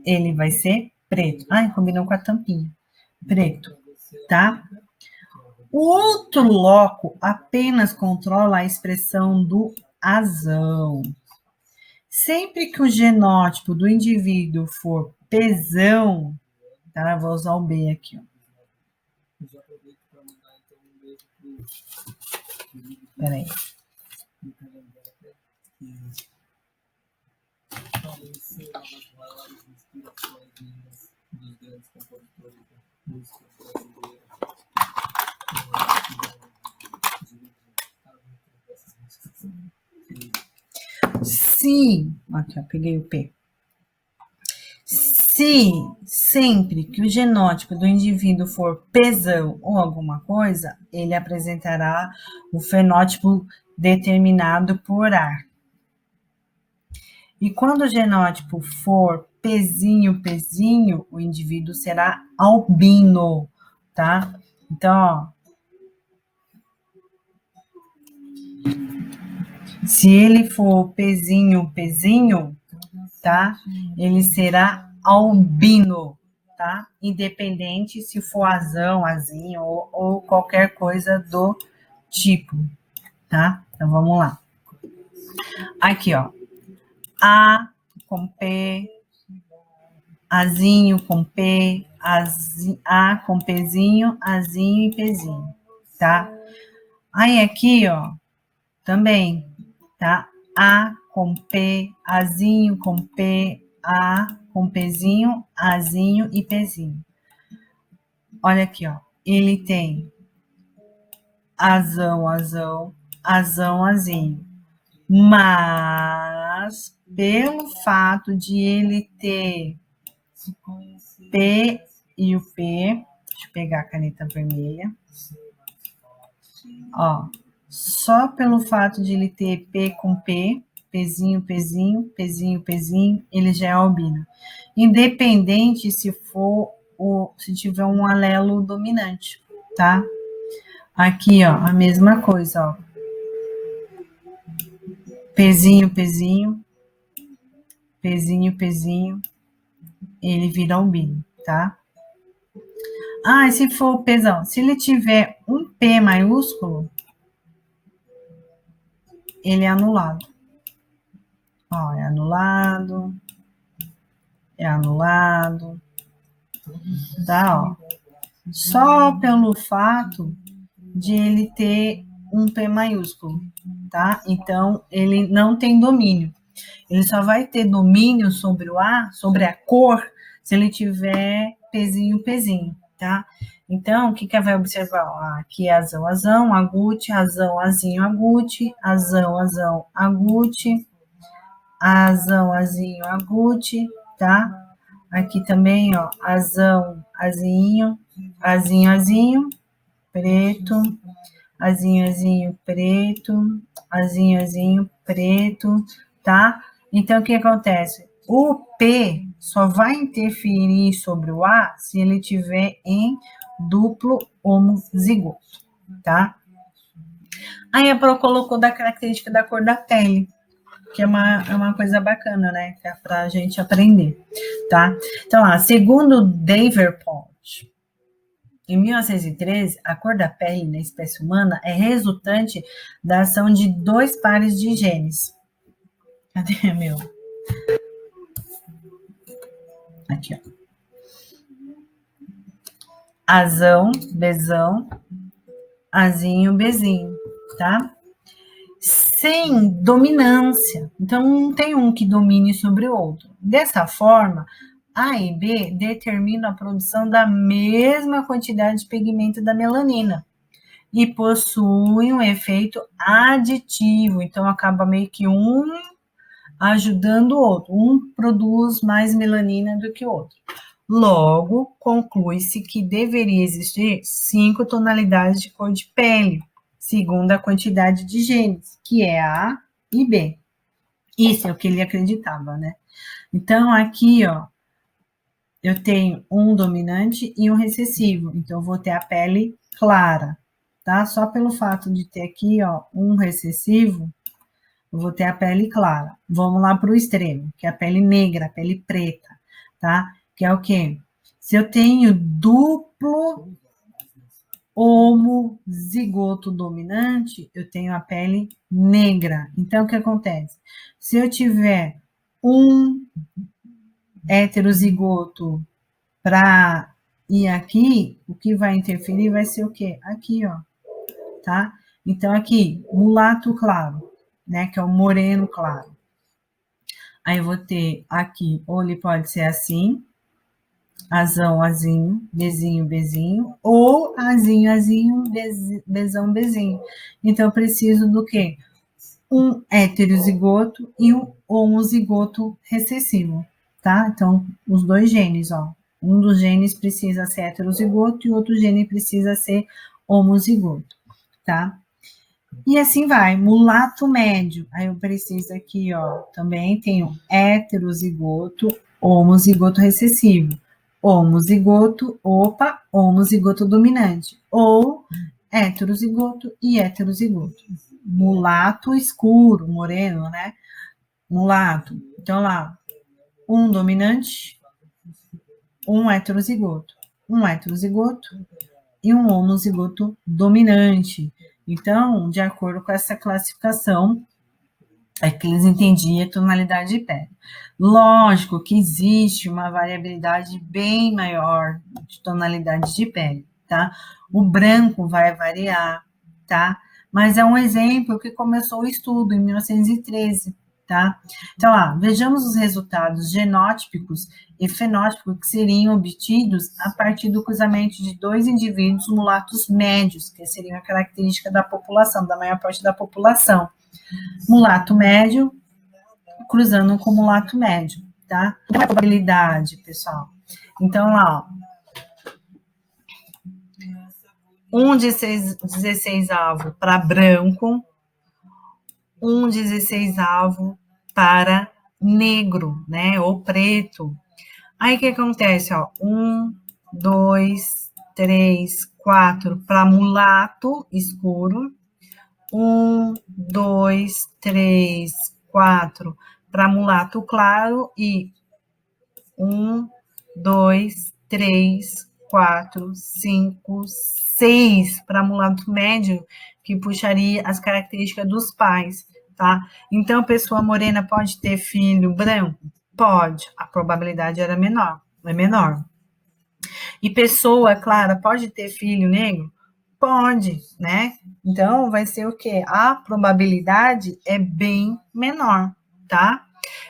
ele vai ser preto. Ai, combinou com a tampinha. Preto, tá? O outro loco apenas controla a expressão do azão. Sempre que o genótipo do indivíduo for Pzão, tá? Vou usar o B aqui, ó. Peraí. Se, aqui, ó, peguei o P. Se sempre que o genótipo do indivíduo for Pzão ou alguma coisa, ele apresentará o fenótipo determinado por A. E quando o genótipo for Pzinho, Pzinho, o indivíduo será albino, tá? Então, ó, se ele for Pzinho, Pzinho, tá? Ele será albino, tá? Independente se for azão, azinho ou qualquer coisa do tipo, tá? Então, vamos lá. Aqui, ó. A com P, azinho com P, A com Pzinho, azinho e Pzinho, tá? Aí aqui, ó, também, tá? A com P, azinho com P, A com Pzinho, azinho e Pzinho. Olha aqui, ó, ele tem azão, azão, azão, azinho. Mas, pelo fato de ele ter P e o P, deixa eu pegar a caneta vermelha. Ó, só pelo fato de ele ter P com P, Pzinho, Pzinho, Pzinho, Pzinho, ele já é albino. Independente se se tiver um alelo dominante, tá? Aqui, ó, a mesma coisa, ó. Pzinho, Pzinho, Pzinho, Pzinho, ele vira albino, tá? Ah, e se for o Pzão, se ele tiver um P maiúsculo, ele é anulado. Ó, é anulado, tá, ó. Só pelo fato de ele ter um P maiúsculo, tá? Então, ele não tem domínio. Ele só vai ter domínio sobre o A, sobre a cor, se ele tiver Pzinho, tá? Então, o que que vai observar? Ó, aqui é azão, azão, agute, azão, azinho, agute, azão, azão, agute, azão, azinho, agute, tá? Aqui também, ó, azão, azinho, azinho, azinho, preto, azinho, azinho, preto, azinho, azinho, preto, tá? Então, o que acontece? O P só vai interferir sobre o A se ele tiver em duplo homozigoto, tá? Aí a Pro colocou da característica da cor da pele, que é uma coisa bacana, né? Que é pra gente aprender, tá? Então, lá, segundo Davenport, em 1913, a cor da pele na espécie humana é resultante da ação de dois pares de genes. Cadê meu? Aqui, ó. Azão, bezão, azinho, bezinho, tá? Sem dominância. Então, não tem um que domine sobre o outro. Dessa forma, A e B determinam a produção da mesma quantidade de pigmento da melanina e possuem um efeito aditivo. Então, acaba meio que um ajudando o outro. Um produz mais melanina do que o outro. Logo, conclui-se que deveria existir 5 tonalidades de cor de pele, segundo a quantidade de genes, que é A e B. Isso é o que ele acreditava, né? Então, aqui, ó, eu tenho um dominante e um recessivo. Então, eu vou ter a pele clara, tá? Só pelo fato de ter aqui, ó, um recessivo, eu vou ter a pele clara. Vamos lá para o extremo, que é a pele negra, a pele preta, tá? Que é o quê? Se eu tenho duplo homozigoto dominante, eu tenho a pele negra. Então, o que acontece? Se eu tiver um heterozigoto para ir aqui, o que vai interferir vai ser o quê? Aqui, ó, tá? Então, aqui, mulato claro, né, que é o moreno claro. Aí eu vou ter aqui, ou ele pode ser assim, azão, azinho, bezinho, bezinho, ou azinho, azinho, bezão, bezinho. Então, eu preciso do quê? Um heterozigoto e um homozigoto recessivo, tá? Então, os dois genes, ó. Um dos genes precisa ser heterozigoto e o outro gene precisa ser homozigoto, tá? E assim vai, mulato médio. Aí eu preciso aqui, ó, também tenho heterozigoto, homozigoto recessivo, homozigoto dominante, ou heterozigoto e heterozigoto. Mulato escuro, moreno, né? Mulato. Então lá, um dominante, um heterozigoto e um homozigoto dominante. Então, de acordo com essa classificação, é que eles entendiam a tonalidade de pele. Lógico que existe uma variabilidade bem maior de tonalidade de pele, tá? O branco vai variar, tá? Mas é um exemplo que começou o estudo em 1913, tá? Então, lá, vejamos os resultados genótipicos e fenótipos que seriam obtidos a partir do cruzamento de dois indivíduos mulatos médios, que seriam a característica da população, da maior parte da população. Mulato médio cruzando com mulato médio, tá? Qual é a probabilidade, pessoal? Então, lá, ó, um 16avo para branco, um 16avo para negro, né? Ou preto. Aí o que acontece, ó? 1, 2, 3, 4 para mulato escuro. 1, 2, 3, 4 para mulato claro e 1, 2, 3, 4, 5, 6 para mulato médio, que puxaria as características dos pais, tá? Então, pessoa morena pode ter filho branco? Pode, a probabilidade era menor, é menor. E pessoa clara pode ter filho negro? Pode, né? Então, vai ser o quê? A probabilidade é bem menor, tá?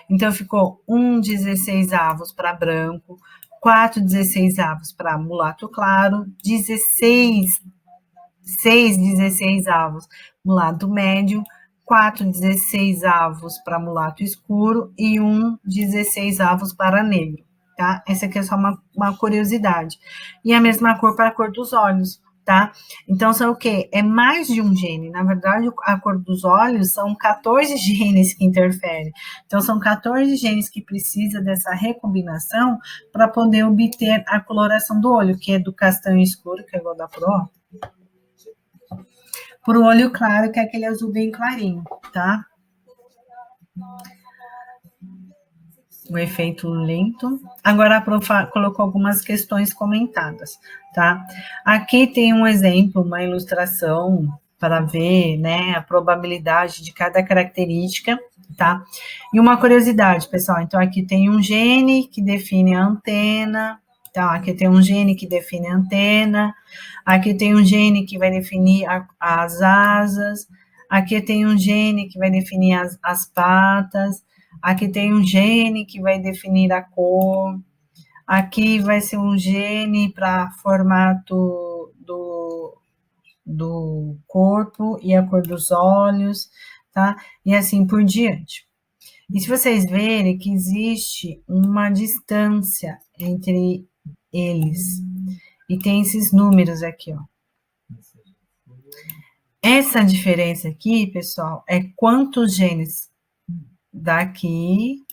Então, ficou 1/16 para branco, 4/16 para mulato claro, 6/16 mulato médio, 4/16 para mulato escuro e 1/16 para negro, tá? Essa aqui é só uma curiosidade. E a mesma cor para a cor dos olhos, tá? Então, são o quê? É mais de um gene. Na verdade, a cor dos olhos são 14 genes que interferem. Então, são 14 genes que precisam dessa recombinação para poder obter a coloração do olho, que é do castanho escuro, que eu vou dar pro olho claro, que é aquele azul bem clarinho, tá? O efeito lento. Agora a prof colocou algumas questões comentadas, tá? Aqui tem um exemplo, uma ilustração para ver, né, a probabilidade de cada característica, tá? E uma curiosidade, pessoal, então aqui tem um gene que define a antena, tá? Aqui tem um gene que define a antena, aqui tem um gene que vai definir as asas, aqui tem um gene que vai definir as patas, aqui tem um gene que vai definir a cor, aqui vai ser um gene para formato do corpo e a cor dos olhos, tá? E assim por diante. E se vocês verem que existe uma distância entre eles, e tem esses números aqui, ó. Essa diferença aqui, pessoal, é quantos genes daqui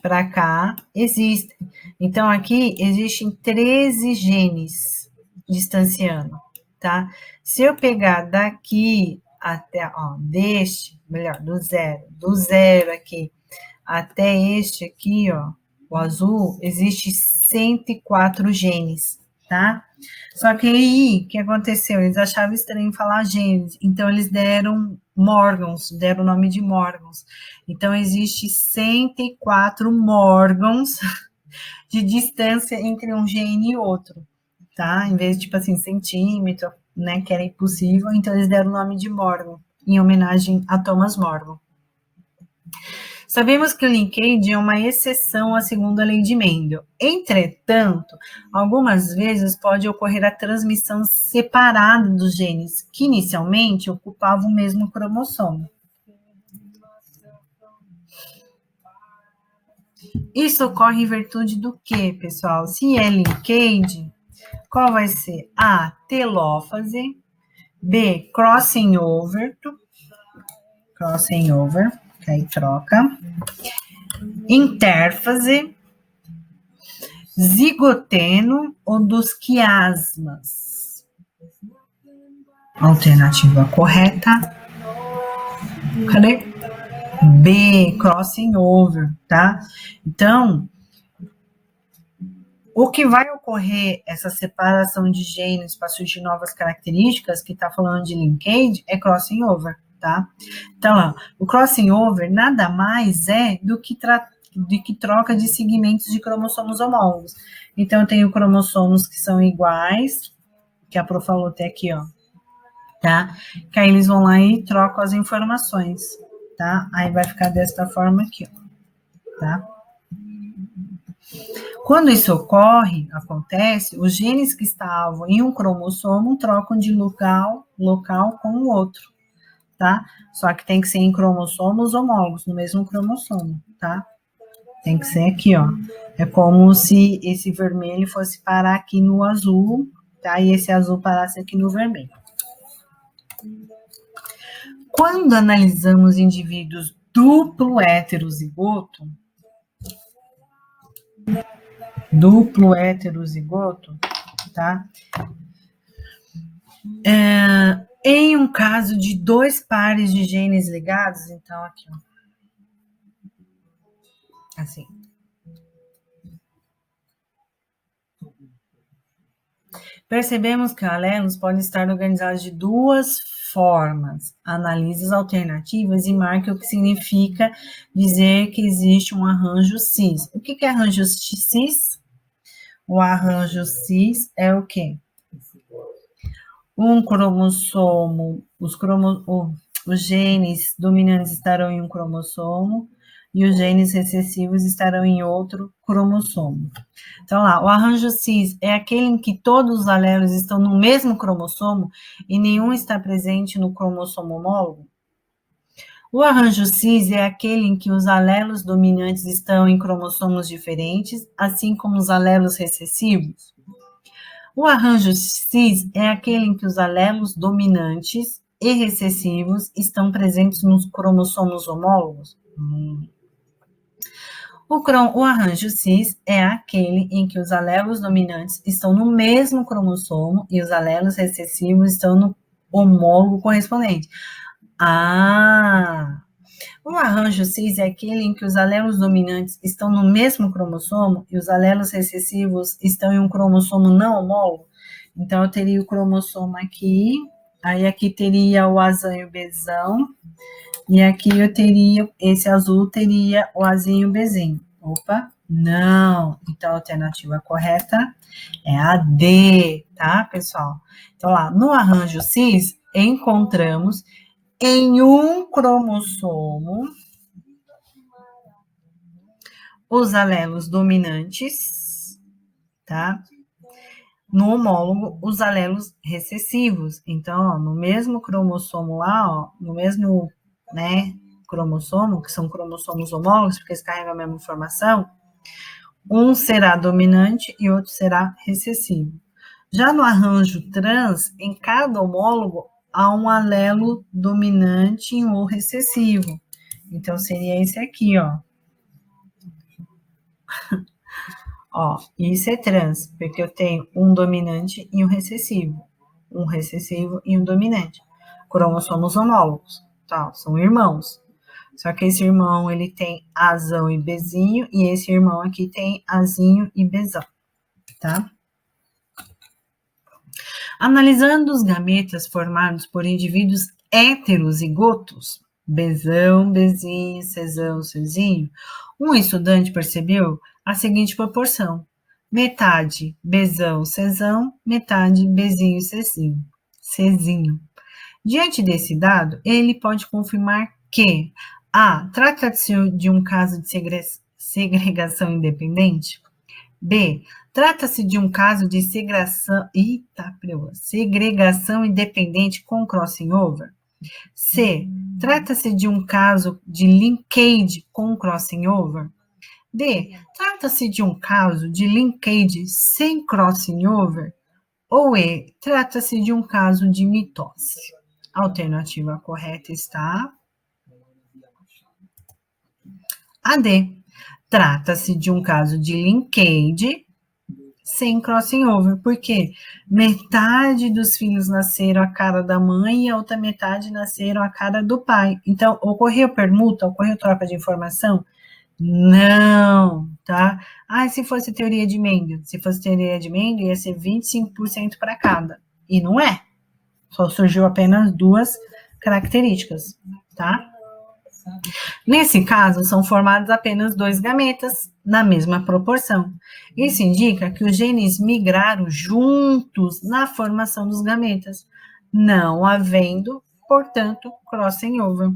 para cá existem. Então, aqui existem 13 genes distanciando, tá? Se eu pegar daqui até, ó, do zero aqui, até este aqui, ó, o azul, existe 104 genes, tá? Só que aí, o que aconteceu? Eles achavam estranho falar genes, então eles deram Morgans, deram o nome de Morgans. Então, existe 104 Morgans de distância entre um gene e outro, tá? Em vez de, tipo assim, centímetro, né, que era impossível, então eles deram o nome de Morgan, em homenagem a Thomas Morgan. Sabemos que o linkage é uma exceção à segunda lei de Mendel. Entretanto, algumas vezes pode ocorrer a transmissão separada dos genes, que inicialmente ocupavam o mesmo cromossomo. Isso ocorre em virtude do que, pessoal? Se é linkage, qual vai ser? A, telófase, B, crossing over, que aí troca, intérfase, zigoteno ou dos quiasmas. Alternativa correta. Cadê? B, crossing over, tá? Então, o que vai ocorrer, essa separação de genes para surgir novas características, que está falando de linkage, é crossing over, tá? Então, ó, o crossing over nada mais é do que troca de segmentos de cromossomos homólogos. Então, eu tenho cromossomos que são iguais, que a Pro falou até aqui, ó, tá? Que aí eles vão lá e trocam as informações, tá? Aí vai ficar desta forma aqui, ó, tá? Quando isso acontece, os genes que estavam em um cromossomo trocam de local com o outro, tá? Só que tem que ser em cromossomos homólogos, no mesmo cromossomo, tá? Tem que ser aqui, ó. É como se esse vermelho fosse parar aqui no azul, tá? E esse azul parasse aqui no vermelho. Quando analisamos indivíduos duplo heterozigoto, tá? Em um caso de dois pares de genes ligados, então aqui, ó. Assim. Percebemos que alelos podem estar organizados de duas formas. Analise as alternativas e marque o que significa dizer que existe um arranjo cis. O que é arranjo cis? O arranjo cis é o quê? Um cromossomo, os genes dominantes estarão em um cromossomo e os genes recessivos estarão em outro cromossomo. Então, lá, o arranjo cis é aquele em que todos os alelos estão no mesmo cromossomo e nenhum está presente no cromossomo homólogo? O arranjo cis é aquele em que os alelos dominantes estão em cromossomos diferentes, assim como os alelos recessivos? O arranjo cis é aquele em que os alelos dominantes e recessivos estão presentes nos cromossomos homólogos? O arranjo cis é aquele em que os alelos dominantes estão no mesmo cromossomo e os alelos recessivos estão no homólogo correspondente. O arranjo cis é aquele em que os alelos dominantes estão no mesmo cromossomo e os alelos recessivos estão em um cromossomo não homólogo. Então, eu teria o cromossomo aqui, aí aqui teria o Azão e o Bzão, e aqui eu teria, esse azul teria o Azinho e o Bzinho. Opa, não. Então, a alternativa correta é a D, tá, pessoal? Então, lá, no arranjo cis, encontramos em um cromossomo os alelos dominantes, tá? No homólogo, os alelos recessivos. Então, ó, no mesmo cromossomo lá, ó, no mesmo, né, cromossomo, que são cromossomos homólogos, porque eles carregam a mesma informação, um será dominante e outro será recessivo. Já no arranjo trans, em cada homólogo, há um alelo dominante e um recessivo. Então, seria esse aqui, ó. Ó, isso é trans, porque eu tenho um dominante e um recessivo e um dominante. Cromossomos homólogos, tá? São irmãos. Só que esse irmão, ele tem Azão e Bzinho, e esse irmão aqui tem Azinho e Bzão, tá? Analisando os gametas formados por indivíduos heterozigotos, Bzão, Bzinho, Czão, Czinho, um estudante percebeu a seguinte proporção: metade Bzão, Czão, metade Bzinho, Czinho. Diante desse dado, ele pode confirmar que A. Trata-se de um caso de segregação independente. B. Trata-se de um caso de segregação independente com crossing over. C. Trata-se de um caso de linkage com crossing over. D. Trata-se de um caso de linkage sem crossing over. Ou E. Trata-se de um caso de mitose. A alternativa correta está a D. Trata-se de um caso de linkage sem crossing over, porque metade dos filhos nasceram a cara da mãe e a outra metade nasceram a cara do pai. Então, ocorreu permuta, ocorreu troca de informação? Não, tá? Se fosse teoria de Mendel, ia ser 25% para cada. E não é. Só surgiu apenas duas características, tá? Nesse caso, são formados apenas 2 gametas na mesma proporção. Isso indica que os genes migraram juntos na formação dos gametas, não havendo, portanto, crossing over.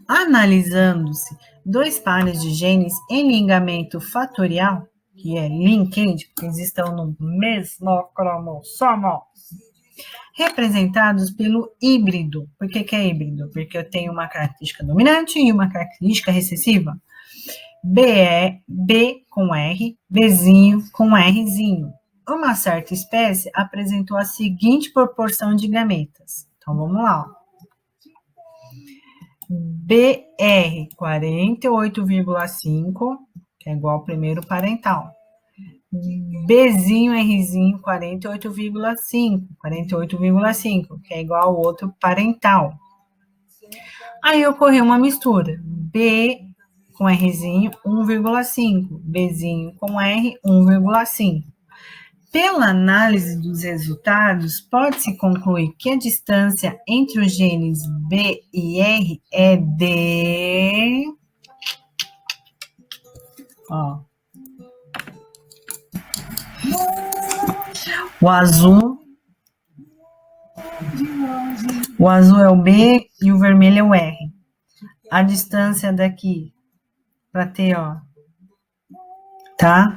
Analisando-se 2 pares de genes em ligamento fatorial, que é linkage, porque eles estão no mesmo cromossomo, representados pelo híbrido. Por que é híbrido? Porque eu tenho uma característica dominante e uma característica recessiva. B com R, Bzinho com Rzinho. Uma certa espécie apresentou a seguinte proporção de gametas. Então, vamos lá. BR 48,5, que é igual ao primeiro parental. Bzinho, Rzinho, 48,5, que é igual ao outro parental. Aí ocorreu uma mistura. B com Rzinho, 1,5. Bzinho com R, 1,5. Pela análise dos resultados, pode-se concluir que a distância entre os genes B e R é de... Ó. O azul é o B e o vermelho é o R. A distância daqui para ter, ó, tá?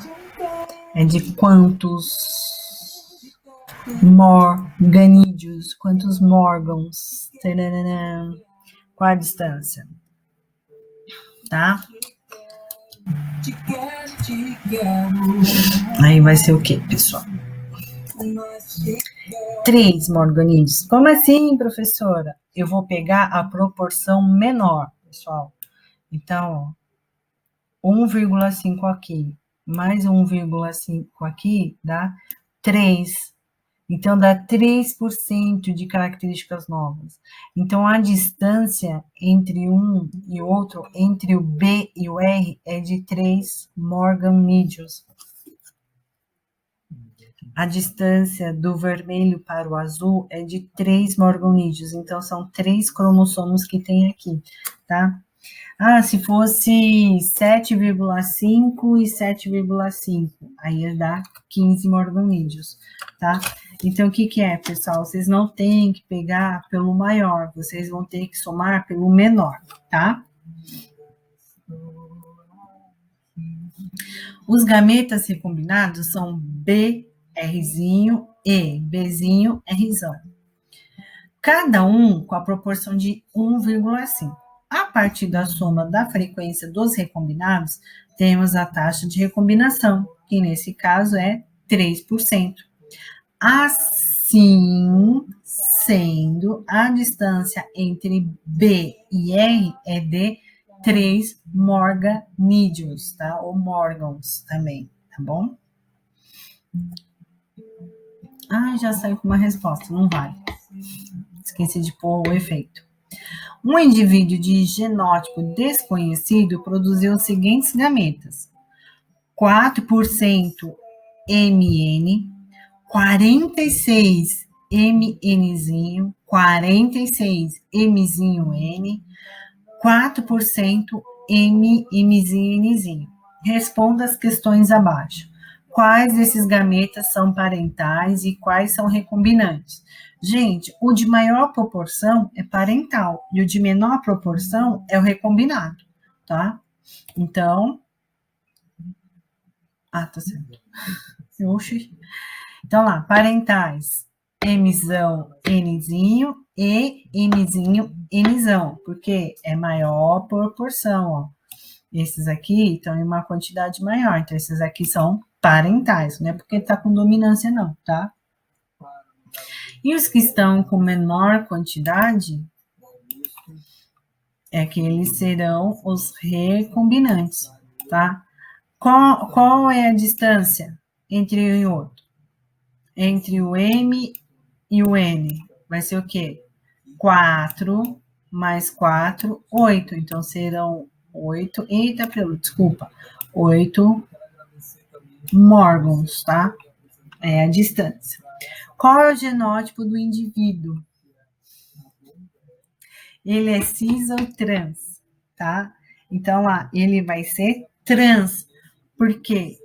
É de quantos morganídeos, quantos morgans. Tadadã. Qual a distância? Tá? Aí vai ser o quê, pessoal? 3 morganídeos. Como assim, professora? Eu vou pegar a proporção menor, pessoal. Então, 1,5 aqui, mais 1,5 aqui, dá 3. Então, dá 3% de características novas. Então, a distância entre um e outro, entre o B e o R, é de 3 morganídeos. A distância do vermelho para o azul é de 3 morganídeos. Então, são 3 cromossomos que tem aqui, tá? Ah, se fosse 7,5 e 7,5, aí ia dar 15 morganídeos, tá? Então, o que é, pessoal? Vocês não têm que pegar pelo maior, vocês vão ter que somar pelo menor, tá? Os gametas recombinados são B, Rzinho e Bzinho, Rzão. Cada um com a proporção de 1,5. A partir da soma da frequência dos recombinados, temos a taxa de recombinação, que nesse caso é 3%. Assim sendo, a distância entre B e R é de 3 morganídeos, tá? Ou morgans também, tá bom? Ah, já saiu com uma resposta, não vale. Esqueci de pôr o efeito. Um indivíduo de genótipo desconhecido produziu os seguintes gametas: 4% MN, 46 MNzinho, 46 Mzinho N, 4% Mzinho Nzinho. Responda as questões abaixo. Quais desses gametas são parentais e quais são recombinantes? Gente, o de maior proporção é parental e o de menor proporção é o recombinado, tá? Então, tá certo. Oxi. Então lá, parentais, Mzão, Nzinho e Mzinho, Nzão, porque é maior proporção, ó. Esses aqui estão em uma quantidade maior, então esses aqui são parentais, não é porque tá com dominância não, tá? E os que estão com menor quantidade, é que eles serão os recombinantes, tá? Qual é a distância entre um e outro? Entre o M e o N, vai ser o quê? 4 mais 4, 8. Então, serão 8, desculpa, 8 morgans, tá? É a distância. Qual é o genótipo do indivíduo? Ele é cis ou trans, tá? Então, lá, ele vai ser trans, porque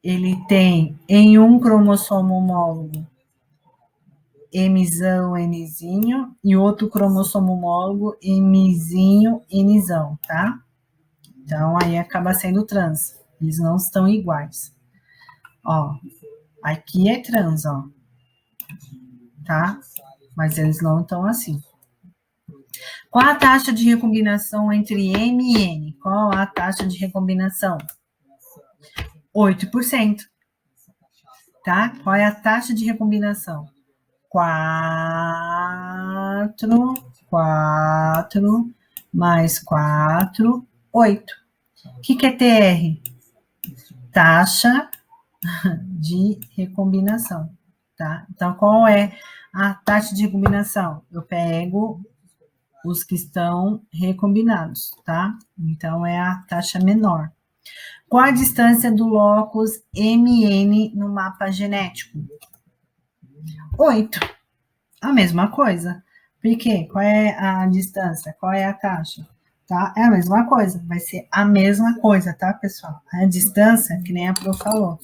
ele tem em um cromossomo homólogo Mzão, Nzinho, e outro cromossomo homólogo Mzinho, Nzão, tá? Então, aí acaba sendo trans. Eles não estão iguais. Ó, aqui é trans, ó. Tá? Mas eles não estão assim. Qual a taxa de recombinação entre M e N? Qual a taxa de recombinação? 8%. Tá? Qual é a taxa de recombinação? 4 mais 4, 8. O que é TR? Taxa de recombinação, tá? Então, qual é a taxa de recombinação? Eu pego os que estão recombinados, tá? Então, é a taxa menor. Qual a distância do locus MN no mapa genético? 8. A mesma coisa. Por quê? Qual é a distância? Qual é a taxa? Tá? É a mesma coisa. Vai ser a mesma coisa, tá, pessoal? A distância, que nem a Pro falou.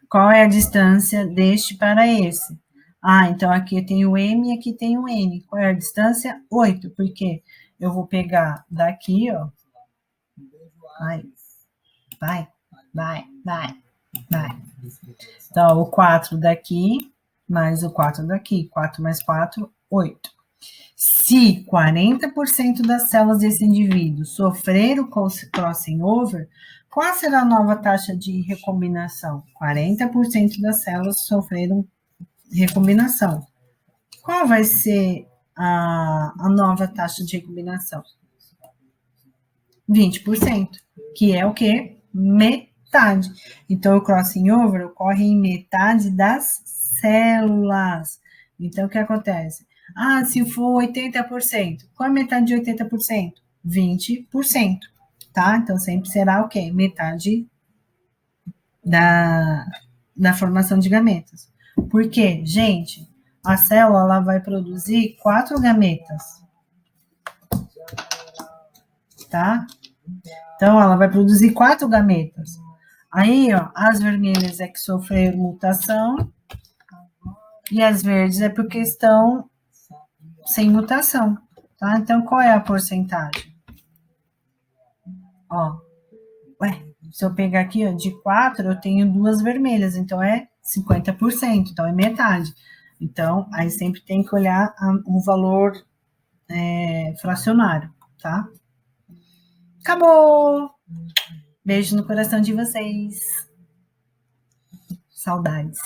Qual é a distância deste para esse? Ah, então aqui tem o M e aqui tem o N. Qual é a distância? 8, porque eu vou pegar daqui, ó. Vai. Então, o 4 daqui, mais o 4 daqui. 4 mais 4, 8. Se 40% das células desse indivíduo sofrer o crossing over, qual será a nova taxa de recombinação? 40% das células sofreram recombinação. Qual vai ser a nova taxa de recombinação? 20%, que é o quê? Metade. Então, o crossing over ocorre em metade das células. Então, o que acontece? Ah, se for 80%, qual é a metade de 80%? 20%, tá? Então, sempre será o quê? Metade da formação de gametas. Por quê? Gente, a célula ela vai produzir 4 gametas, tá? Então, ela vai produzir 4 gametas. Aí, ó, as vermelhas é que sofreram mutação e as verdes é porque estão sem mutação, tá? Então, qual é a porcentagem? Ó, se eu pegar aqui, ó, de 4, eu tenho 2 vermelhas, então é 50%, então é metade. Então, aí sempre tem que olhar o valor fracionário, tá? Acabou! Beijo no coração de vocês. Saudades.